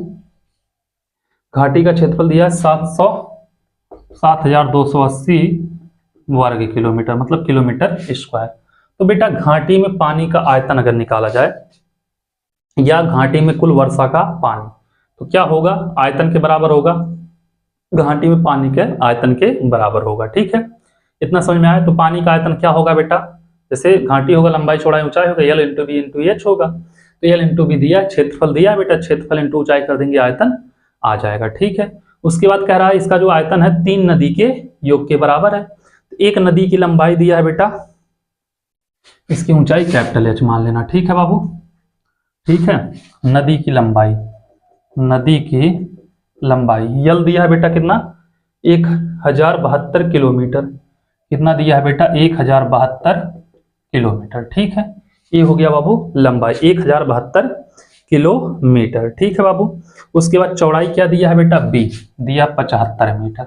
घाटी का क्षेत्रफल दिया है 7280 वर्ग किलोमीटर, मतलब किलोमीटर स्क्वायर। तो बेटा घाटी में पानी का आयतन अगर निकाला जाए या घाटी में कुल वर्षा का पानी, तो क्या होगा, आयतन के बराबर होगा, घाटी में पानी के आयतन के बराबर होगा। ठीक है, इतना समझ में आया। तो पानी का आयतन क्या होगा बेटा, जैसे घाटी होगा लंबाई चौड़ाई ऊंचाई होगा, l into b into h होगा, तो एल इंटू बी दिया, क्षेत्रफल दिया बेटा, क्षेत्रफल इंटू ऊंचाई कर देंगे, आयतन आ जाएगा। ठीक है, उसके बाद कह रहा है इसका जो आयतन है 3 नदी के योग के बराबर है। तो एक नदी की लंबाई दिया है बेटा, इसकी ऊंचाई कैपिटल एच मान लेना। ठीक है बाबू, ठीक है, नदी की लंबाई नदी की लंबाई, यल दिया है बेटा कितना 1072 किलोमीटर। कितना दिया है बेटा 1072 किलोमीटर। ठीक है, ये हो गया बाबू लंबाई 1072 किलोमीटर। ठीक है बाबू, उसके बाद चौड़ाई क्या दिया है बेटा बी, दिया 75 मीटर।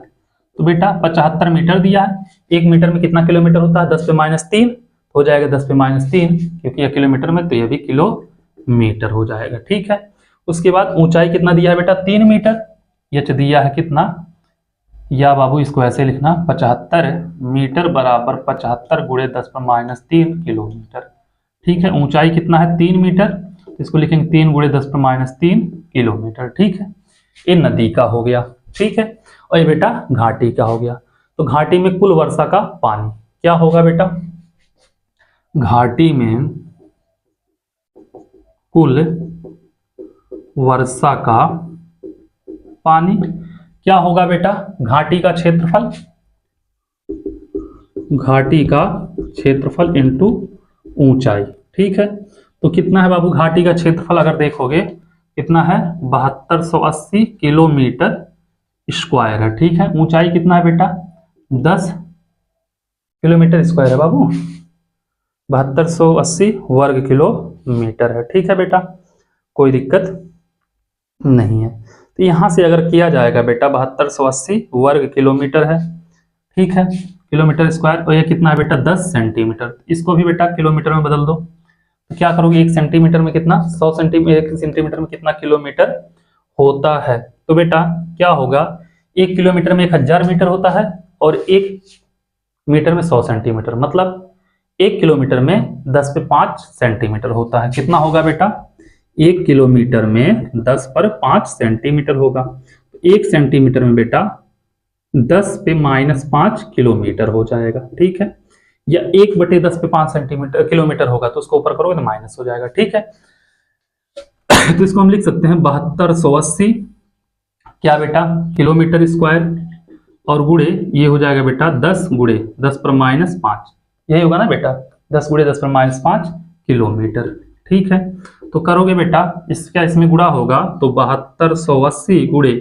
तो बेटा 75 मीटर दिया है, 1 मीटर में कितना किलोमीटर होता है 10 पे -3 हो जाएगा, 10 पे -3 क्योंकि यह किलोमीटर में तो यह भी किलोमीटर हो जाएगा। ठीक है, उसके बाद ऊंचाई कितना दिया है बेटा 3 मीटर, एच दिया है कितना, या बाबू इसको ऐसे लिखना 75 मीटर बराबर 75 गुणे 10 पर -3 किलोमीटर। ठीक है, ऊंचाई कितना है 3 मीटर, तो इसको लिखेंगे 3 गुणे 10 पर -3 किलोमीटर। ठीक है, ये नदी का हो गया। ठीक है, और ये बेटा घाटी का हो गया। तो घाटी में कुल वर्षा का पानी क्या होगा बेटा, घाटी में कुल वर्षा का पानी क्या होगा बेटा, घाटी का क्षेत्रफल, घाटी का क्षेत्रफल इंटू ऊंचाई। ठीक है, तो कितना है बाबू घाटी का क्षेत्रफल, अगर देखोगे कितना है 7280 किलोमीटर स्क्वायर है। ठीक है, ऊंचाई कितना है बेटा 10 किलोमीटर स्क्वायर है बाबू, 7280 वर्ग किलोमीटर है। ठीक है बेटा, कोई दिक्कत नहीं है। तो यहां से अगर किया जाएगा बेटा 7280 वर्ग किलोमीटर है। ठीक है, किलोमीटर स्क्वायर, और ये कितना है बेटा 10 सेंटीमीटर, इसको भी बेटा किलोमीटर में बदल दो। तो क्या करोगे 1 सेंटीमीटर में कितना 100 सेंटीमीटर, 1 सेंटीमीटर में कितना किलोमीटर होता है। तो बेटा क्या होगा 1 किलोमीटर में 1000 मीटर होता है और 1 मीटर में 100 सेंटीमीटर, मतलब 1 किलोमीटर में 10 पे 5 सेंटीमीटर होता है। कितना होगा बेटा 1 किलोमीटर में 10 पर 5 सेंटीमीटर होगा। तो 1 सेंटीमीटर में बेटा 10 पे -5 किलोमीटर हो जाएगा। ठीक है, या 1/10 पे 5 सेंटीमीटर किलोमीटर होगा तो उसको ऊपर करोगे तो माइनस हो जाएगा। ठीक है, तो इसको हम लिख सकते हैं 7280 क्या बेटा किलोमीटर स्क्वायर, और गुणे ये हो जाएगा बेटा 10 गुणे 10 पर -5, यही होगा ना बेटा 10 गुणे 10 पर -5 किलोमीटर। ठीक है, तो करोगे बेटा इसका इसमें गुणा होगा तो 7280 गुणे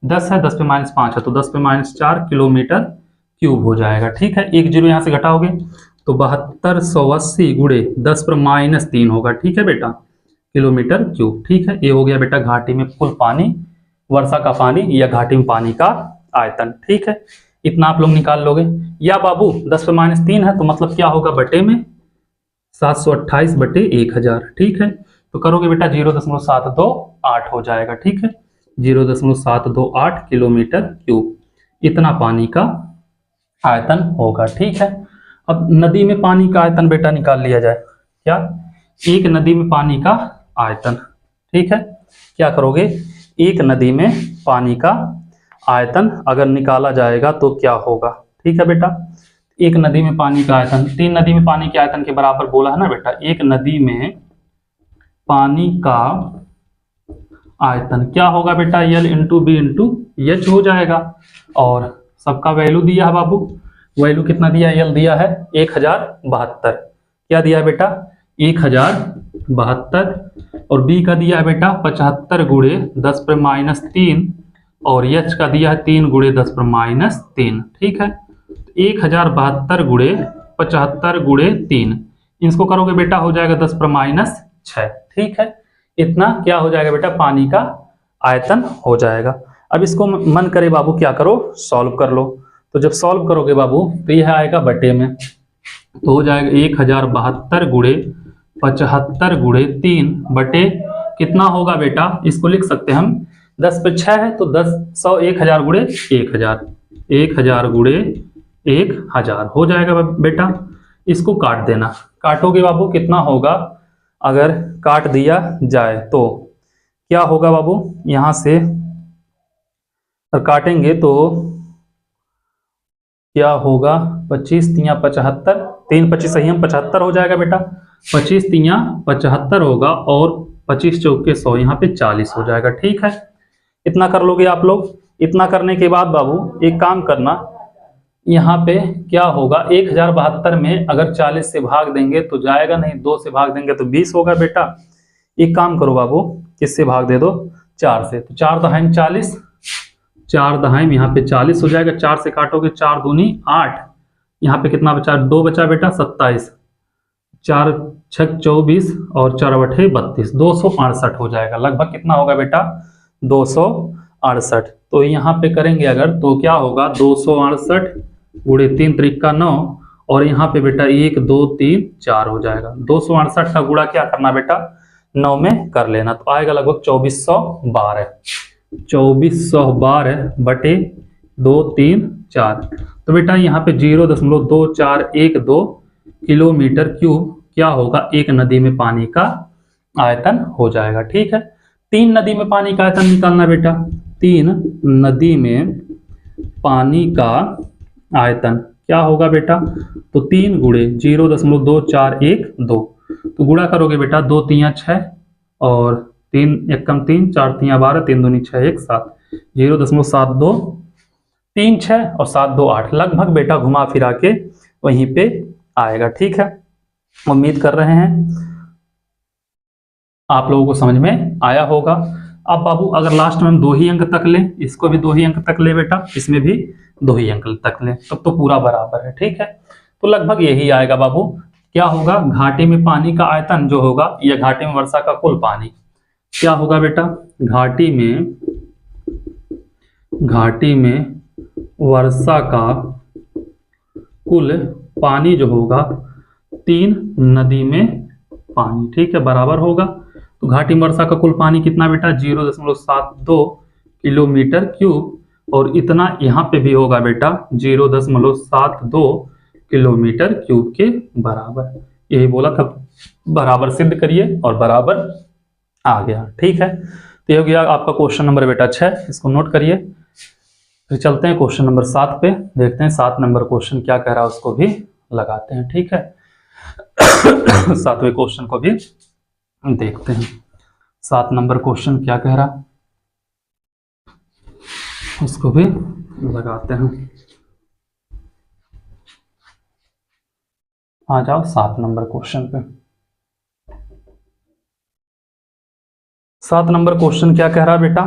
10 है 10 पे -5 है तो 10 पे -4 किलोमीटर क्यूब हो जाएगा। ठीक है, एक जीरो यहाँ से घटाओगे तो 7280 गुणे 10 पर -3 होगा। ठीक है बेटा, किलोमीटर क्यूब। ठीक है, ये हो गया बेटा घाटी में कुल पानी, वर्षा का पानी या घाटी में पानी का आयतन। ठीक है, इतना आप लोग निकाल लोगे। या बाबू 10 पे -3 है तो मतलब क्या होगा बटे में 728 बटे 1000। ठीक है, तो करोगे बेटा 0.728 हो जाएगा। ठीक है, 0.728 किलोमीटर क्यूब, इतना पानी का आयतन होगा। ठीक है, अब नदी में पानी का आयतन बेटा निकाल लिया जाए। क्या, एक नदी में पानी का आयतन। ठीक है, क्या करोगे एक नदी में पानी का आयतन अगर निकाला जाएगा तो क्या होगा। ठीक है बेटा, एक नदी में पानी का आयतन 3 नदी में पानी के आयतन के बराबर बोला है ना बेटा, एक नदी में पानी का आयतन क्या होगा बेटा L into b into h हो जाएगा, और सबका वैल्यू दिया है बाबू, वैल्यू कितना दिया है L दिया है 1072, क्या दिया है बेटा 1072, और B का दिया है बेटा 75 गुणे 10 पर -3, और H का दिया है 3 गुणे 10 पर -3। ठीक है, 1072 गुणे 75 गुणे 3, इसको करोगे बेटा हो जाएगा 10 पर -6। ठीक है, इतना क्या हो जाएगा बेटा पानी का आयतन हो जाएगा। अब इसको मन करे बाबू क्या करो सॉल्व कर लो, तो जब सॉल्व करोगे बाबू तो यह आएगा बटे में, तो हो जाएगा 1072 गुणे 75 गुणे 3 बटे कितना होगा बेटा, इसको लिख सकते हैं हम 10 पे 6 है तो 10 100 1000 गुणे 1000, 1000 गुणे 1000 हो जाएगा बेटा। इसको काट देना, काटोगे बाबू कितना होगा, अगर काट दिया जाए तो क्या होगा बाबू, यहां से काटेंगे तो क्या होगा 25 तिया 75, 3 25 सही हम 75 हो जाएगा बेटा, 25 तिया 75 होगा और 25 चौके 100 यहाँ पे 40 हो जाएगा। ठीक है, इतना कर लोगे आप लोग। इतना करने के बाद बाबू एक काम करना, यहाँ पे क्या होगा 1072 में अगर 40 से भाग देंगे तो जाएगा नहीं, 2 से भाग देंगे तो 20 होगा बेटा। एक काम करो बाबू, किससे भाग दे दो 4 से, तो 4 दहाई 40, 4 दहाई यहाँ पे 40 हो जाएगा। 4 से काटोगे 4 दूनी 8, यहाँ पे कितना बचा, 2 बचा बेटा 27, 4 छक 24 और 4 बटे 32, 268 हो जाएगा। लगभग कितना होगा बेटा, 268। तो यहाँ पे करेंगे अगर तो क्या होगा, 268 गुणे 3 त्रिका 9, और यहाँ पे बेटा 1 2 3 4 हो जाएगा। 268 का गुणा क्या करना बेटा, 9 में कर लेना, तो आएगा लगभग 2412, 2412 बटे 2 3 4। तो बेटा यहाँ पे 0.2412 किलोमीटर क्यूब क्या होगा, एक नदी में पानी का आयतन हो जाएगा। ठीक है, 3 नदी में पानी का आयतन निकालना बेटा। 3 नदी में पानी का आयतन क्या होगा बेटा, तो 3 गुणे 0.2412, तो गुणा करोगे बेटा, 2 3 6 और 3 1 कम 3, 4 3 12, 3 दूनी 6 1 7, 0.72 3 6 और 7 2 8, लगभग बेटा घुमा फिरा के वहीं पे आएगा। ठीक है, उम्मीद कर रहे हैं आप लोगों को समझ में आया होगा। अब बाबू अगर लास्ट में हम 2 ही अंक तक लें, इसको भी 2 ही अंक तक ले बेटा, इसमें भी 2 ही अंक तक लें, तब तो पूरा बराबर है। ठीक है, तो लगभग यही आएगा बाबू। क्या होगा, घाटी में पानी का आयतन जो होगा, या घाटी में वर्षा का कुल पानी क्या होगा बेटा, घाटी में वर्षा का कुल पानी जो होगा 3 नदी में पानी, ठीक है, बराबर होगा। तो घाटी में वर्षा का कुल पानी कितना बेटा, 0.72 किलोमीटर क्यूब, और इतना यहाँ पे भी होगा बेटा 0.72 किलोमीटर क्यूब के बराबर। यही बोला था, बराबर सिद्ध करिए, और बराबर आ गया। ठीक है, तो ये हो गया आपका क्वेश्चन नंबर बेटा 6, इसको नोट करिए। फिर चलते हैं क्वेश्चन नंबर 7 पे, देखते हैं 7 नंबर क्वेश्चन क्या कह रहा है, उसको भी लगाते हैं। ठीक है, 7वें क्वेश्चन को भी देखते हैं। 7 नंबर क्वेश्चन क्या कह रहा, उसको भी लगाते हैं। आ जाओ 7 नंबर क्वेश्चन पे। 7 नंबर क्वेश्चन क्या कह रहा है बेटा,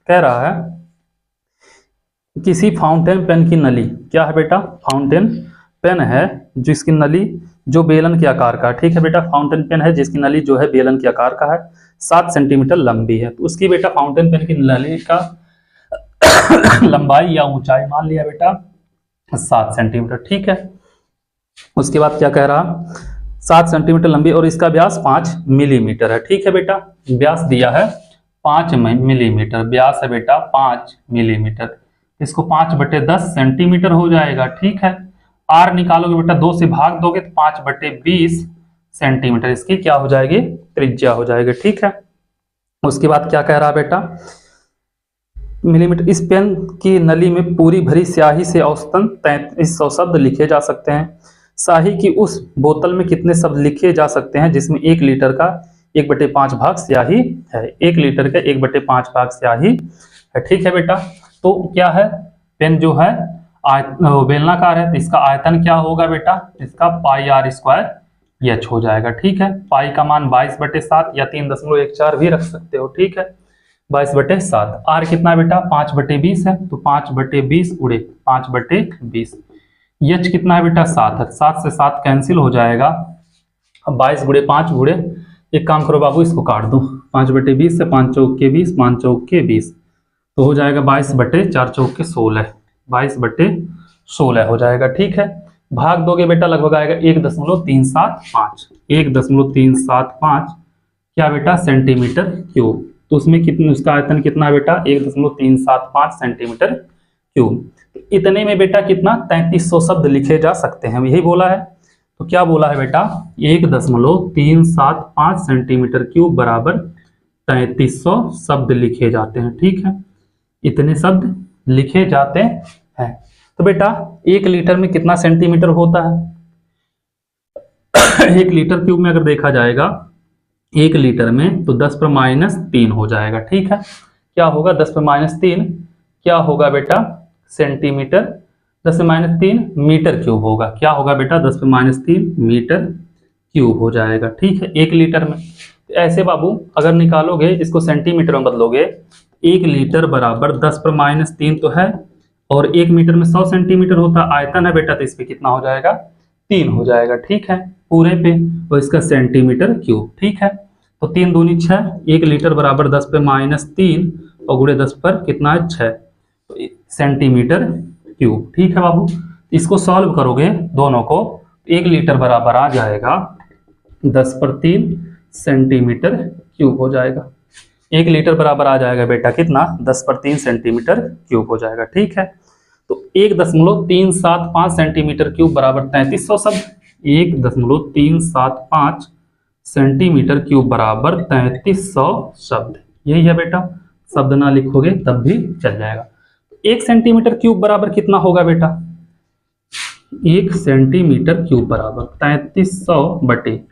कह रहा है किसी फाउंटेन पेन की नली, क्या है बेटा, फाउंटेन पेन है जिसकी नली जो बेलन के आकार का है। ठीक है बेटा, फाउंटेन पेन है जिसकी नली जो है बेलन के आकार का है, 7 सेंटीमीटर लंबी है। तो उसकी बेटा फाउंटेन पेन की नली का लंबाई या ऊंचाई मान लिया बेटा 7 सेंटीमीटर। ठीक है, उसके बाद क्या कह रहा, 7 सेंटीमीटर लंबी और इसका व्यास 5 मिलीमीटर है। ठीक है बेटा, व्यास दिया है 5 मिलीमीटर, व्यास है बेटा 5 मिलीमीटर, इसको 5/10 सेंटीमीटर हो जाएगा। ठीक है, आर निकालोगे बेटा, 2 से भाग दोगे तो 5/20 सेंटीमीटर इसकी क्या हो जाएगी, त्रिज्या हो जाएगी। ठीक है, उसके बाद क्या कह रहा है बेटा, मिलीमीटर। इस पेन की नली में पूरी भरी स्याही से औसतन 3300 शब्द लिखे जा सकते हैं। स्याही की उस बोतल में कितने शब्द लिखे जा सकते हैं जिसमें 1 लीटर का 1/5 भाग स्याही है, 1 लीटर का 1/5 भाग स्याही है। ठीक है बेटा, तो क्या है, पेन जो है बेलनाकार है, तो इसका आयतन क्या होगा बेटा, इसका πr² h हो जाएगा। ठीक है, पाई का मान 22/7 या 3.14 भी रख सकते हो। ठीक है, 22/7। आर कितना है बेटा, 5/20 है, तो 5/20 उड़े 5/20। एच कितना है बेटा, 7 है, 7 से 7 कैंसिल हो जाएगा। 22 गुणे 5 गुणे, एक काम करो बाबू, इसको काट दो, 5/20 से 5 चौके 20, 5 चौके 20, तो हो जाएगा 22/4 चौके 16, 22/16 हो जाएगा। ठीक है, भाग दोगे बेटा लगभग आएगा 1.375, 1.375 क्या बेटा, सेंटीमीटर क्यूब। तो उसमें कितने, उसका आयतन कितना बेटा, 1.375 सेंटीमीटर क्यूब। तो इतने में बेटा कितना, 3300 शब्द लिखे जा सकते हैं, यही बोला है। तो क्या बोला है बेटा, 1.375 सेंटीमीटर क्यूब बराबर 3300 शब्द लिखे जाते हैं। ठीक है, इतने शब्द लिखे जाते हैं। तो बेटा 1 लीटर में कितना सेंटीमीटर होता है, 1 लीटर क्यूब में अगर देखा जाएगा 1 लीटर में, तो 10⁻³ हो जाएगा। ठीक है, क्या होगा, 10⁻³ क्या होगा बेटा, सेंटीमीटर, 10⁻³ मीटर क्यूब होगा, क्या होगा बेटा, 10⁻³ मीटर क्यूब हो जाएगा। ठीक है, 1 लीटर में ऐसे बाबू अगर निकालोगे इसको सेंटीमीटर में बदलोगे, 1 लीटर बराबर 10⁻³ तो है, और 1 मीटर में 100 सेंटीमीटर होता आयतन है बेटा, तो इस पे कितना हो जाएगा 3 हो जाएगा, ठीक है पूरे पे, और इसका सेंटीमीटर क्यूब, ठीक है। तो 3 दूनी 6, 1 लीटर बराबर 10⁻³ और गुणे 10 पर कितना है 6 सेंटीमीटर क्यूब, ठीक है बाबू। इसको सॉल्व करोगे दोनों को, 1 लीटर बराबर आ जाएगा 10/3 सेंटीमीटर क्यूब हो जाएगा। 1 लीटर बराबर आ जाएगा बेटा कितना 10/3 सेंटीमीटर क्यूब हो जाएगा, ठीक है। तो 1.375 सेंटीमीटर क्यूब बराबर 3300 शब्द, 1.375 सेंटीमीटर क्यूब बराबर 3300 शब्द, यही है बेटा। शब्द ना लिखोगे तब भी चल जाएगा। 1 सेंटीमीटर क्यूब बराबर कितना होगा बेटा, 1 सेंटीमीटर क्यूब बराबर 3300 बटे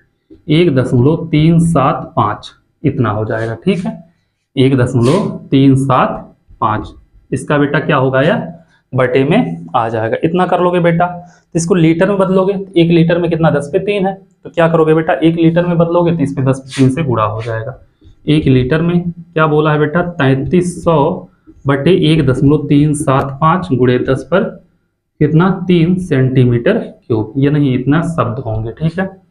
1.375 इतना हो जाएगा, ठीक है 1.375। इसका बेटा क्या होगा यार बटे में आ जाएगा, इतना कर लोगे बेटा। तो इसको लीटर में बदलोगे, 1 लीटर में कितना 10/3 है, तो क्या करोगे बेटा 1 लीटर में बदलोगे तो इस पे 10/3 से गुणा हो जाएगा। 1 लीटर में क्या बोला है बेटा 3300 बटे 1.375 गुणे 10 पर कितना 3 सेंटीमीटर क्यूब, ये नहीं इतना शब्द होंगे, ठीक है।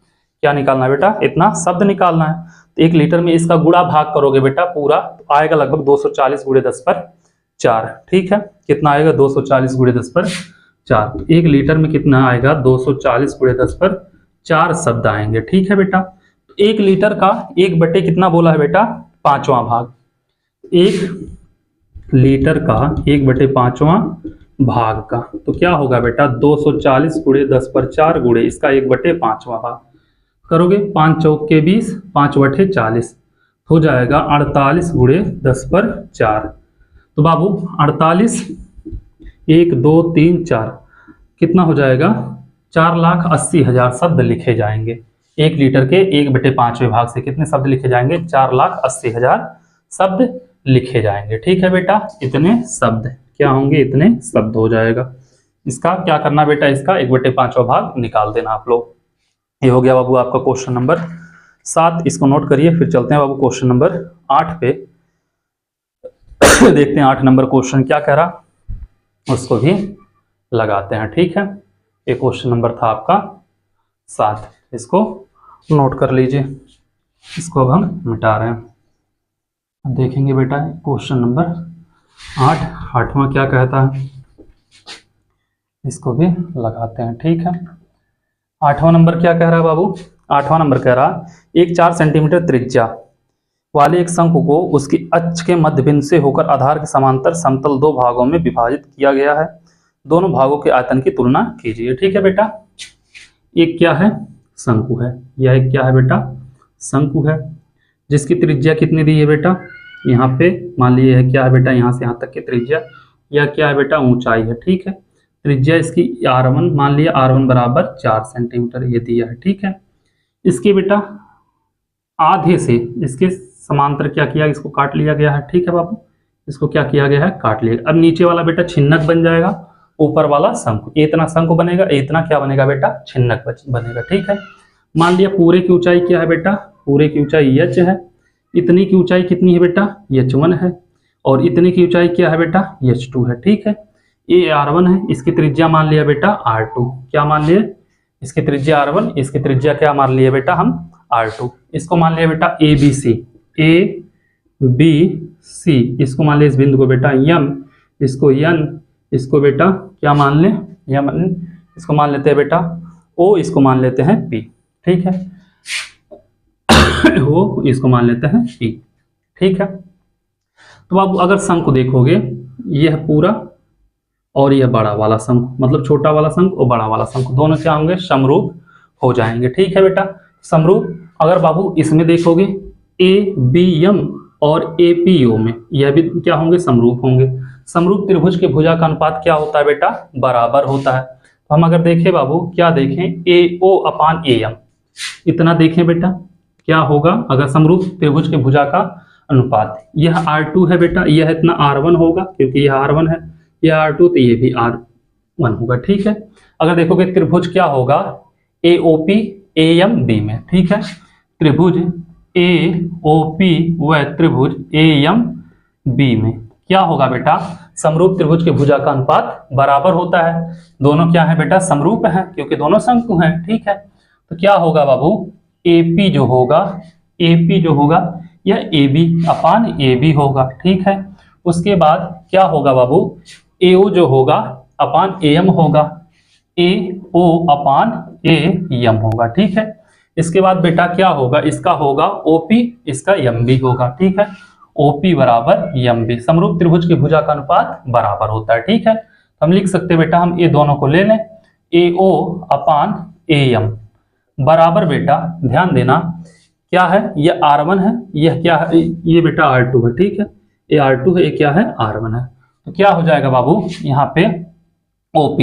क्या निकालना है बेटा इतना शब्द निकालना है। तो 1 लीटर में इसका गुणा भाग करोगे बेटा पूरा, तो आएगा लगभग 240 गुणे 10 पर 4, ठीक है। कितना आएगा 240 गुणे 10 पर 4। 1 लीटर में कितना आएगा 240 गुणे 10 पर 4 शब्द आएंगे, ठीक है बेटा। तो 1 लीटर का 1 बटे कितना बोला है बेटा 5वां भाग, 1 लीटर का 1 बटे 5वां भाग का, तो क्या होगा बेटा 240 गुणे 10 पर 4 गुणे इसका 1 बटे 5वां भाग करोगे, 5 चौक के 20, 5 बटे 40 हो जाएगा 48 गुणे 10 पर 4। तो बाबू 48 1 2 3 4 कितना हो जाएगा 4,80,000 शब्द लिखे जाएंगे। 1 लीटर के 1 बटे 5वें भाग से कितने शब्द लिखे जाएंगे 4,80,000 शब्द लिखे जाएंगे, ठीक है बेटा। इतने शब्द क्या होंगे, इतने शब्द हो जाएगा। इसका क्या करना बेटा, इसका 1 बटे 5वां भाग निकाल देना आप लोग। ये हो गया बाबू आपका क्वेश्चन नंबर 7, इसको नोट करिए। फिर चलते हैं बाबू क्वेश्चन नंबर 8 पे, देखते हैं 8 नंबर क्वेश्चन क्या कह रहा, उसको भी लगाते हैं, ठीक है। ये क्वेश्चन नंबर था आपका 7, इसको नोट कर लीजिए। इसको अब हम मिटा रहे हैं, देखेंगे बेटा क्वेश्चन नंबर 8वां क्या कहता है, इसको भी लगाते हैं, ठीक है। 8वां नंबर क्या कह रहा है बाबू, 8वां नंबर कह रहा एक 4 सेंटीमीटर त्रिज्या वाले एक शंकु को उसकी अक्ष के मध्य बिंदु से होकर आधार के समांतर समतल 2 भागों में विभाजित किया गया है। दोनों भागों के आयतन की तुलना कीजिए, ठीक है बेटा। एक क्या है शंकु है, यह एक क्या है बेटा शंकु है, जिसकी त्रिज्या कितनी दी है बेटा, यहाँ पे मान लीजिए है क्या है बेटा यहाँ से यहाँ तक की त्रिज्या, यह क्या है बेटा ऊंचाई है, ठीक है। त्रिज्या इसकी r1 मान लिया, r1 बराबर 4 सेंटीमीटर ये दिया है, ठीक है। इसके बेटा आधे से इसके समांतर क्या किया, इसको काट लिया गया है, ठीक है बाबू। इसको क्या किया गया है काट लिया। अब नीचे वाला बेटा छिन्नक बन जाएगा, ऊपर वाला शंकु, इतना शंकु बनेगा, इतना क्या बनेगा बेटा छिन्नक बनेगा, ठीक है। मान लिया पूरे की ऊंचाई क्या है बेटा, पूरे की ऊंचाई h है, इतनी की ऊंचाई कितनी है बेटा h1 है, और इतने की ऊंचाई क्या है बेटा h2 है, ठीक है। ये r1 है, इसकी त्रिज्या मान लिया बेटा r2, क्या मान लिए इसकी त्रिज्या r1, इसकी त्रिज्या क्या मान लिया बेटा हम r2। इसको मान लिया बेटा ABC, इसको मान लिया इस बिंदु को बेटा m, इसको n, इसको बेटा क्या मान ले m, इसको मान लेते हैं बेटा O, इसको मान लेते हैं P, ठीक है। O इसको मान लेते हैं P, ठीक है। तो अब अगर शंकु देखोगे यह पूरा और यह बड़ा वाला शंकु, मतलब छोटा वाला शंकु और बड़ा वाला शंकु दोनों क्या होंगे समरूप हो जाएंगे, ठीक है बेटा समरूप। अगर बाबू इसमें देखोगे ABM और APO में यह भी क्या होंगे समरूप होंगे। समरूप त्रिभुज के भुजा का अनुपात क्या होता है बेटा बराबर होता है। तो हम अगर देखें बाबू क्या देखें AO/AM इतना देखें बेटा क्या होगा अगर समरूप त्रिभुज के भुजा का अनुपात, यह R2 है बेटा, यह इतना R1 होगा क्योंकि यह R1 है, यह R2 तो ये भी R1 होगा, ठीक है। अगर देखोगे त्रिभुज क्या होगा AOP AMB में, ठीक है। त्रिभुज ए ओ पी व त्रिभुज ए एम बी में क्या होगा बेटा, समरूप त्रिभुज के भुजा का अनुपात बराबर होता है। दोनों क्या है बेटा, समरूप हैं क्योंकि दोनों शंकु हैं। ठीक है, तो क्या होगा बाबू, एपी जो होगा, एपी जो होगा यह A B upon A B होगा। ठीक है, उसके बाद क्या होगा बाबू, एओ जो होगा अपान ए एम होगा, A O upon A M होगा। ठीक है, इसके बाद बेटा क्या होगा, इसका होगा ओपी, इसका एम बी होगा। ठीक है, ओपी बराबर एम बी, समरूप त्रिभुज की भुजा का अनुपात बराबर होता है। ठीक है, हम लिख सकते बेटा, हम ये दोनों को ले लें, ए ओ अपान ए एम बराबर बेटा, ध्यान देना क्या है, ये R1 है, यह क्या है, ये बेटा R2 है। ठीक है, ये R2 है, ये क्या है, R1 है। तो क्या हो जाएगा बाबू, यहाँ पे OP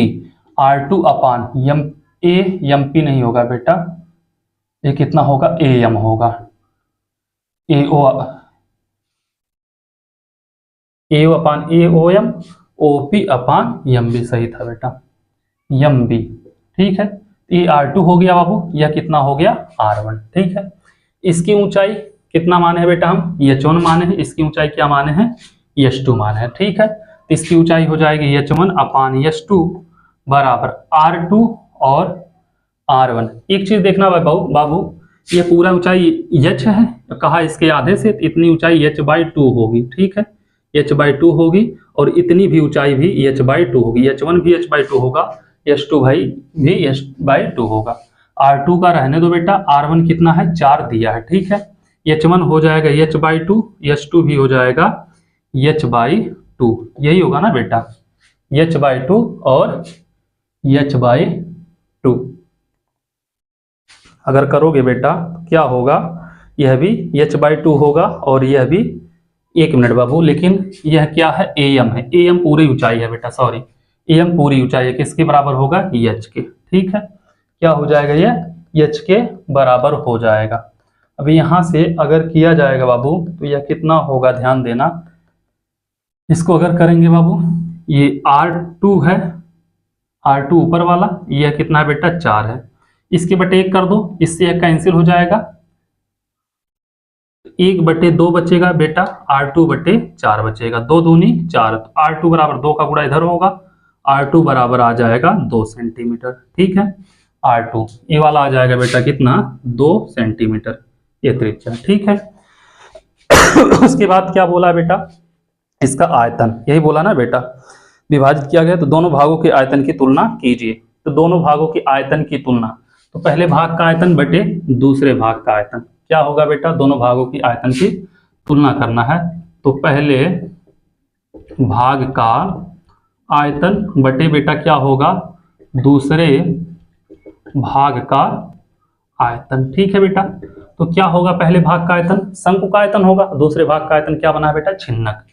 R2 upon M, A M P नहीं होगा बेटा, ये कितना होगा, ए एम होगा, A O upon A O M, O P upon M B, सही था बेटा, एम बी। ठीक है, ये R2 हो गया बाबू, यह कितना हो गया, R1। ठीक है, इसकी ऊंचाई कितना माने हैं बेटा, हम h1 माने हैं, इसकी ऊंचाई क्या माने हैं, h2 माने हैं। ठीक है, तो इसकी ऊंचाई हो जाएगी h1 अपान h2 बराबर R2 और R1। एक चीज देखना बाबू, ये पूरा ऊंचाई h है, कहा इसके आधे से, इतनी ऊंचाई h/2 होगी। ठीक है, h/2 होगी, और इतनी भी ऊंचाई भी h/2 होगी, h1 भी h/2 होगा, h2 भाई भी h/2 होगा। R2 का रहने दो बेटा, R1 कितना है, 4 दिया है। ठीक है, h1 हो जाएगा h/2, h2 भी हो जाएगा h/2, यही होगा ना बेटा, h/2 और h/2 अगर करोगे बेटा क्या होगा, यह भी h/2 होगा और यह भी, एक मिनट बाबू, लेकिन यह क्या है, am है, am पूरी ऊंचाई है बेटा, सॉरी, am पूरी ऊंचाई है, किसके बराबर होगा, h के। ठीक है, क्या हो जाएगा, यह h के बराबर हो जाएगा। अभी यहां से अगर किया जाएगा बाबू तो यह कितना होगा, ध्यान देना, इसको अगर करेंगे बाबू, ये R2 है, R2 ऊपर वाला, यह कितना है बेटा, 4 है, इसके बटे 1 कर दो, इससे 1 कैंसिल हो जाएगा, 1/2 बचेगा बेटा, R2/4 बचेगा, 2 दूनी 4, R2 बराबर 2 का गुणा इधर होगा, R2 बराबर आ जाएगा 2 सेंटीमीटर। ठीक है, R2 ये वाला आ जाएगा बेटा कितना, 2 सेंटीमीटर ये त्रिज्या। ठीक है, उसके बाद क्या बोला बेटा, इसका आयतन, यही बोला ना बेटा, विभाजित किया गया तो दोनों भागों के आयतन की तुलना कीजिए। तो दोनों भागों की आयतन की तुलना, तो पहले भाग का आयतन बटे दूसरे भाग का आयतन, क्या होगा बेटा, दोनों भागों की आयतन की तुलना करना है। तो पहले भाग का आयतन बटे बेटा क्या होगा, दूसरे भाग का आयतन। ठीक है बेटा, तो क्या होगा, पहले भाग का आयतन शंकु का आयतन होगा, दूसरे भाग का आयतन क्या बना है बेटा, छिन्नक।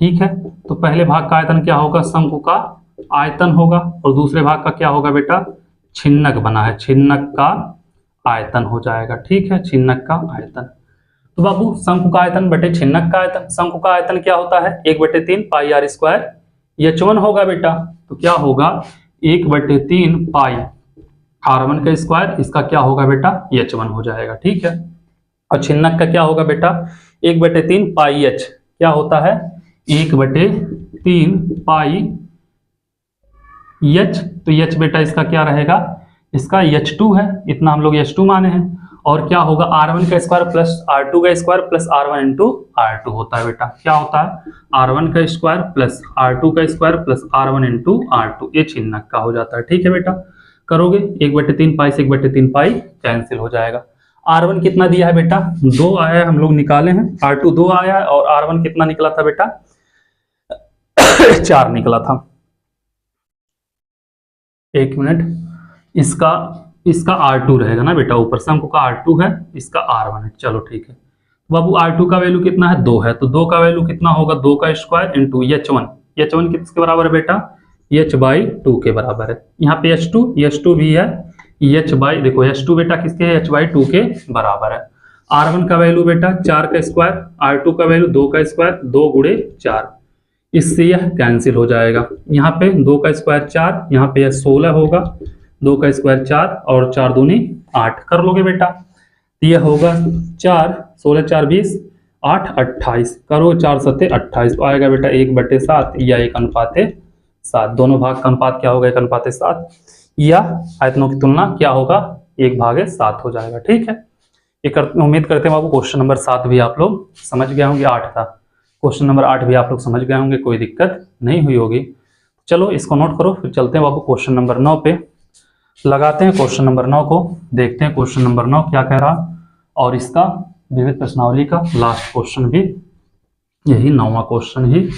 ठीक है, तो पहले भाग का आयतन क्या होगा, शंकु का आयतन होगा, और दूसरे भाग का क्या होगा बेटा, छिन्नक बना है, छिन्नक का आयतन हो जाएगा। ठीक है, छिन्नक का आयतन। तो बाबू शंकु का आयतन बटे छिन्नक का आयतन, शंकु का आयतन क्या होता है, 1/3 पाई r स्क्वायर h1 होगा बेटा, तो क्या होगा 1/3 पाई r1 का स्क्वायर, इसका क्या होगा बेटा, h1 हो जाएगा। ठीक है, और छिन्नक का क्या होगा बेटा, 1/3 पाई h क्या होता है, 1/3 पाई h, तो h बेटा इसका क्या रहेगा, इसका h2 है, इतना हम लोग h2 माने हैं, और क्या होगा r1 का स्क्वायर प्लस r2 का square plus r1 into r2 होता है बेटा, क्या होता है, r1 का स्क्वायर प्लस r2 का square plus r1 into r2, ये छिन्नक का हो जाता है। ठीक है बेटा, करोगे 1/3 पाई से 1/3 पाई कैंसिल हो जाएगा। R1 कितना दिया है बेटा, 2 आया है, हम लोग निकाले हैं, R2 2 आया है, और R1 कितना निकला था बेटा 4 निकला था। एक मिनट, इसका R2 रहेगा ना बेटा, ऊपर शंकु का R2 है, इसका R1 है, चलो ठीक है। बाबू R2 का वैल्यू कितना है, 2 है, तो 2 का वैल्यू कितना होगा, 2 का स्क्वायर इंटू h1, h1 किसके बराबर है बेटा, h/2 के बराबर है। यहाँ पे h2 भी है, देखो h2 बेटा किसके है, h/2 के बराबर है। R1 का वैल्यू बेटा 4 का स्क्वायर, R2 का वैल्यू 2 का स्क्वायर, 2 गुणे 4, इससे यह कैंसिल हो जाएगा। यहाँ पे 2 का स्क्वायर 4, यहाँ पे 16 होगा, 2 का स्क्वायर 4 और 4 दूनी 8 कर लोगे बेटा। तो यह होगा 4, 16 4 20, 8 28 करो 4 सत्ते 28, तो आएगा बेटा 1/7 या 1:7। दोनों भाग का अनुपात क्या होगा? 1:7, या आयतनों की तुलना क्या होगा? 1/7 हो जाएगा। ठीक है, उम्मीद करते हैं बाबू क्वेश्चन नंबर 7 भी आप लोग समझ गए होंगे। 8 था, क्वेश्चन नंबर 8 भी आप लोग समझ गए होंगे, कोई दिक्कत नहीं हुई होगी। चलो इसको नोट करो, फिर चलते हैं बाबू क्वेश्चन नंबर 9 पे। लगाते हैं क्वेश्चन नंबर 9 को, देखते हैं क्वेश्चन नंबर 9 क्या कह रहा, और इसका विविध प्रश्नावली का लास्ट क्वेश्चन भी यही 9वां क्वेश्चन ही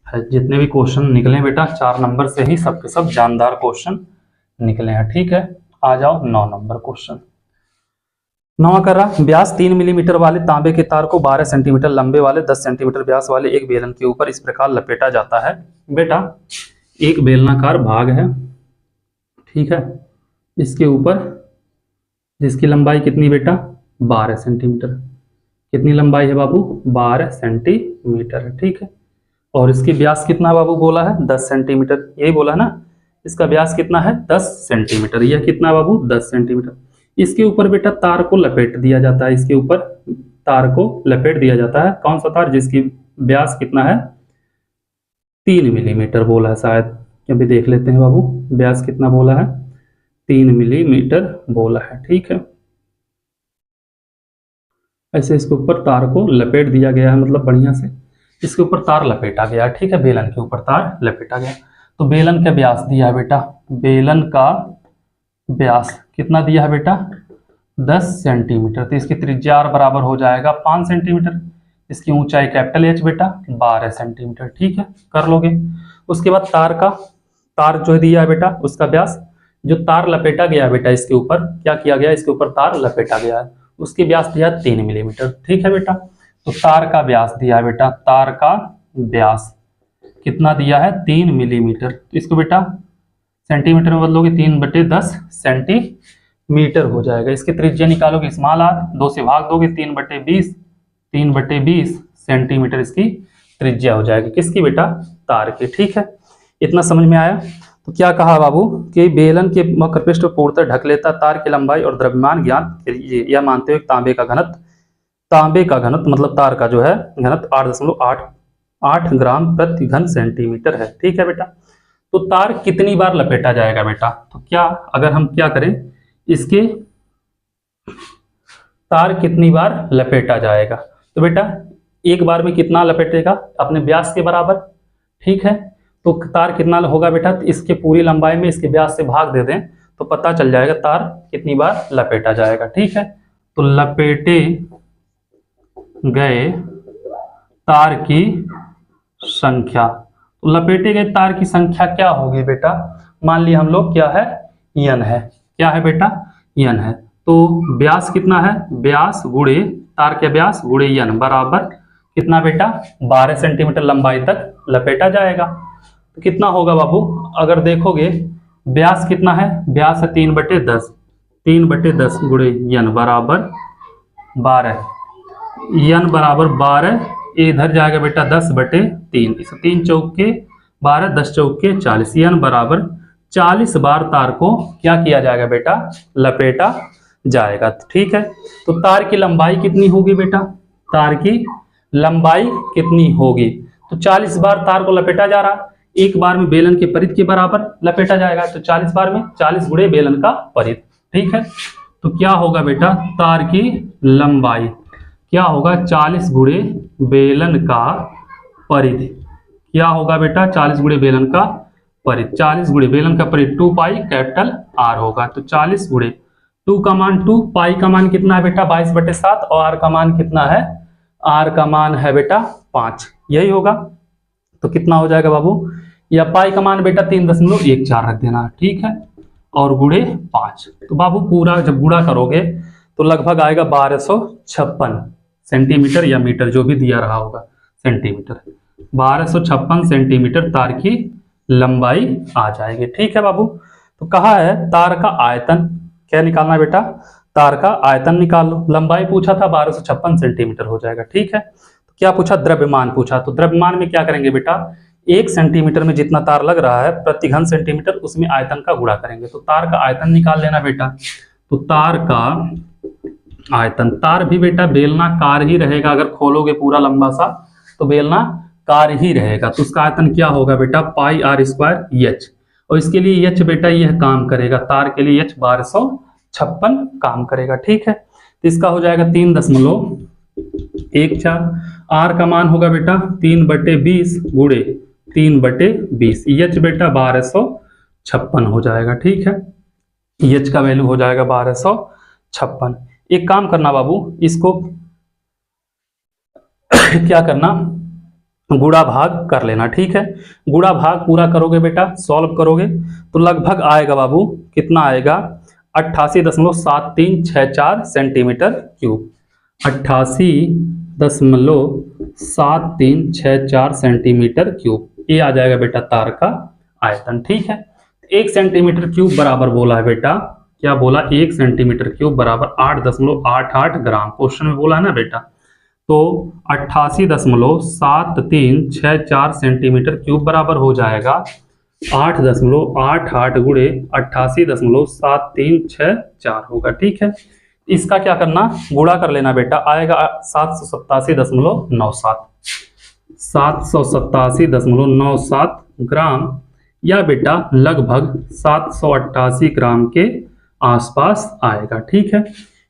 है। जितने भी क्वेश्चन निकले बेटा 4 नंबर से ही सबके सब जानदार क्वेश्चन निकले हैं। ठीक है, आ जाओ 9 नंबर क्वेश्चन। 9 कर रहा, व्यास 3 मिलीमीटर वाले तांबे के तार को 12 सेंटीमीटर लंबे वाले 10 सेंटीमीटर व्यास वाले एक बेलन के ऊपर इस प्रकार लपेटा जाता है। बेटा एक बेलनाकार भाग है, ठीक है, इसके ऊपर जिसकी लंबाई कितनी बेटा? 12 सेंटीमीटर। कितनी लंबाई है बाबू? 12 सेंटीमीटर है। ठीक है, और इसकी व्यास कितना बाबू बोला है? 10 सेंटीमीटर, यही बोला है ना। इसका व्यास कितना है? 10 सेंटीमीटर। यह कितना बाबू? 10 सेंटीमीटर। इसके ऊपर बेटा तार को लपेट दिया जाता है, इसके ऊपर तार को लपेट दिया जाता है। कौन सा तार? जिसकी व्यास कितना है? 3 मिलीमीटर बोला है शायद, अभी देख लेते हैं बाबू व्यास कितना बोला है। 3 मिलीमीटर बोला है। ठीक है, ऐसे इसके ऊपर तार को लपेट दिया गया है, मतलब बढ़िया से इसके ऊपर तार लपेटा गया है। ठीक है, बेलन के ऊपर तार लपेटा गया। तो बेलन का व्यास दिया है बेटा, बेलन का व्यास कितना दिया है बेटा? 10 सेंटीमीटर। तो इसकी त्रिज्या r बराबर हो जाएगा 5 सेंटीमीटर। इसकी ऊंचाई कैपिटल H बेटा 12 सेंटीमीटर। ठीक है, कर लोगे। उसके बाद तार जो दिया है बेटा, उसका व्यास, जो तार लपेटा गया है बेटा इसके ऊपर, क्या किया गया? इसके ऊपर तार लपेटा गया है, उसकी व्यास दिया 3 मिलीमीटर। ठीक है बेटा, तो तार का व्यास दिया है बेटा, तार का व्यास कितना दिया है? 3 मिलीमीटर। इसको बेटा सेंटीमीटर में बदलोगे 3/10 सेंटीमीटर हो जाएगा। इसकी त्रिज्या निकालोगे स्मॉल r, 2 से भाग दोगे 3/20 सेंटीमीटर इसकी त्रिज्या हो जाएगी। किसकी बेटा? तार की। ठीक है, इतना समझ में आया। तो क्या कहा बाबू कि बेलन के वक्रपृष्ठ पर पूर्णतः ढक लेता तार की लंबाई और द्रव्यमान ज्ञात, यह मानते हुए तांबे का घनत्व मतलब तार का जो है घनत्व 8.8 ग्राम प्रति घन सेंटीमीटर है। ठीक है बेटा, तो तार कितनी बार लपेटा जाएगा बेटा? तो क्या अगर हम क्या करें, इसके तार कितनी बार लपेटा जाएगा? तो बेटा एक बार में कितना लपेटेगा? अपने व्यास के बराबर। ठीक है, तो तार कितना होगा बेटा? तो इसके पूरी लंबाई में इसके व्यास से भाग दे दें तो पता चल जाएगा तार कितनी बार लपेटा जाएगा। ठीक है, तो लपेटे गए तार की संख्या, तो लपेटे गए तार की संख्या क्या होगी बेटा? मान लिया हम लोग क्या है? n है। क्या है बेटा? n है। तो व्यास कितना है? व्यास गुणे तार के व्यास गुणे n बराबर कितना बेटा? 12 सेंटीमीटर लंबाई तक लपेटा जाएगा। तो कितना होगा बाबू? अगर देखोगे व्यास कितना है? व्यास है 3/10, 3/10 गुणे n बराबर 12, n बराबर 12, इधर जाएगा बेटा 10/3, इस 3 चौके 12, 10 चौके 40, n बराबर 40 बार तार को क्या किया जाएगा बेटा? लपेटा जाएगा। ठीक है, तो तार की लंबाई कितनी होगी बेटा? तार की लंबाई कितनी होगी? तो 40 बार तार को लपेटा जा रहा, एक बार में बेलन के परिध के बराबर लपेटा जाएगा, तो 40 बार में 40 गुणे बेलन का परिध। ठीक है, तो क्या होगा बेटा? तार की लंबाई क्या होगा? 40 गुणे बेलन का परिध। क्या होगा बेटा? 40 गुणे बेलन का परिध। 40 गुणे बेलन का परिध 2 पाई कैपिटल R होगा। तो 40 गुणे 2 का मान 2, पाई का मान कितना है बेटा? 22/7, और R का मान कितना है? R का मान है बेटा 5, यही होगा। तो कितना हो जाएगा बाबू? या पाई का मान बेटा 3.14 रख देना। ठीक है, और गुणे 5। तो बाबू पूरा जब गुणा करोगे तो लगभग आएगा 1256 सेंटीमीटर या मीटर, जो भी दिया रहा होगा सेंटीमीटर। 1256 सेंटीमीटर तार की लंबाई आ जाएगी। ठीक है बाबू, तो कहा है तार का आयतन क्या निकालना है बेटा? तार का आयतन निकाल लो। लंबाई पूछा था 1256 सेंटीमीटर हो जाएगा। ठीक है, तो क्या पूछा? द्रव्यमान पूछा। तो द्रव्यमान में क्या करेंगे बेटा? 1 सेंटीमीटर में जितना तार लग रहा है प्रति घन सेंटीमीटर, उसमें आयतन का गुणा करेंगे। तो तार का आयतन निकाल लेना बेटा। तो तार का आयतन। तार भी बेटा बेलनाकार ही रहेगा, अगर खोलोगे पूरा लंबा सा तो बेलनाकार ही रहेगा। तो उसका आयतन क्या होगा बेटा, पाई आर स्क्वायर एच। और इसके लिए एच बेटा यह काम करेगा, तार के लिए एच 1256 काम करेगा। ठीक है, तो इसका हो जाएगा 3.14। आर का मान होगा बेटा 3/20 गुणे 3/20, एच बेटा 1256 हो जाएगा। ठीक है, एच का वैल्यू हो जाएगा 1256। एक काम करना बाबू, इसको क्या करना, गुणा भाग कर लेना। ठीक है, गुणा भाग पूरा करोगे बेटा, सॉल्व करोगे तो लगभग आएगा बाबू, कितना आएगा, 88.7364 सेंटीमीटर क्यूब। 88.7364 सेंटीमीटर क्यूब, ये आ जाएगा बेटा तार का आयतन। ठीक है, 1 सेंटीमीटर क्यूब बराबर बोला है बेटा, क्या बोला, 1 सेंटीमीटर क्यूब बराबर 8.88 ग्राम, क्वेश्चन में बोला है ना बेटा। तो 88.7364 सेंटीमीटर क्यूब बराबर हो जाएगा 8.88 गुणे 88.7364 होगा। ठीक है, इसका क्या करना, गुणा कर लेना बेटा, आएगा 787.97, 787.97 ग्राम, या बेटा लगभग 788 ग्राम के आसपास आएगा। ठीक है,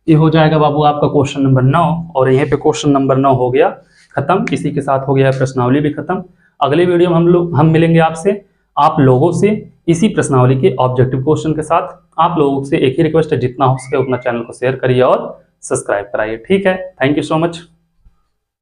ये हो जाएगा बाबू आपका क्वेश्चन नंबर 9, और यहीं पे क्वेश्चन नंबर 9 हो गया खत्म। इसी के साथ हो गया प्रश्नावली भी खत्म। अगले वीडियो में हम मिलेंगे आपसे, आप लोगों से इसी प्रश्नावली के ऑब्जेक्टिव क्वेश्चन के साथ। आप लोगों से एक ही रिक्वेस्ट है, जितना हो सके उतना चैनल को शेयर करिए और सब्सक्राइब कराइए। ठीक है, थैंक यू सो मच।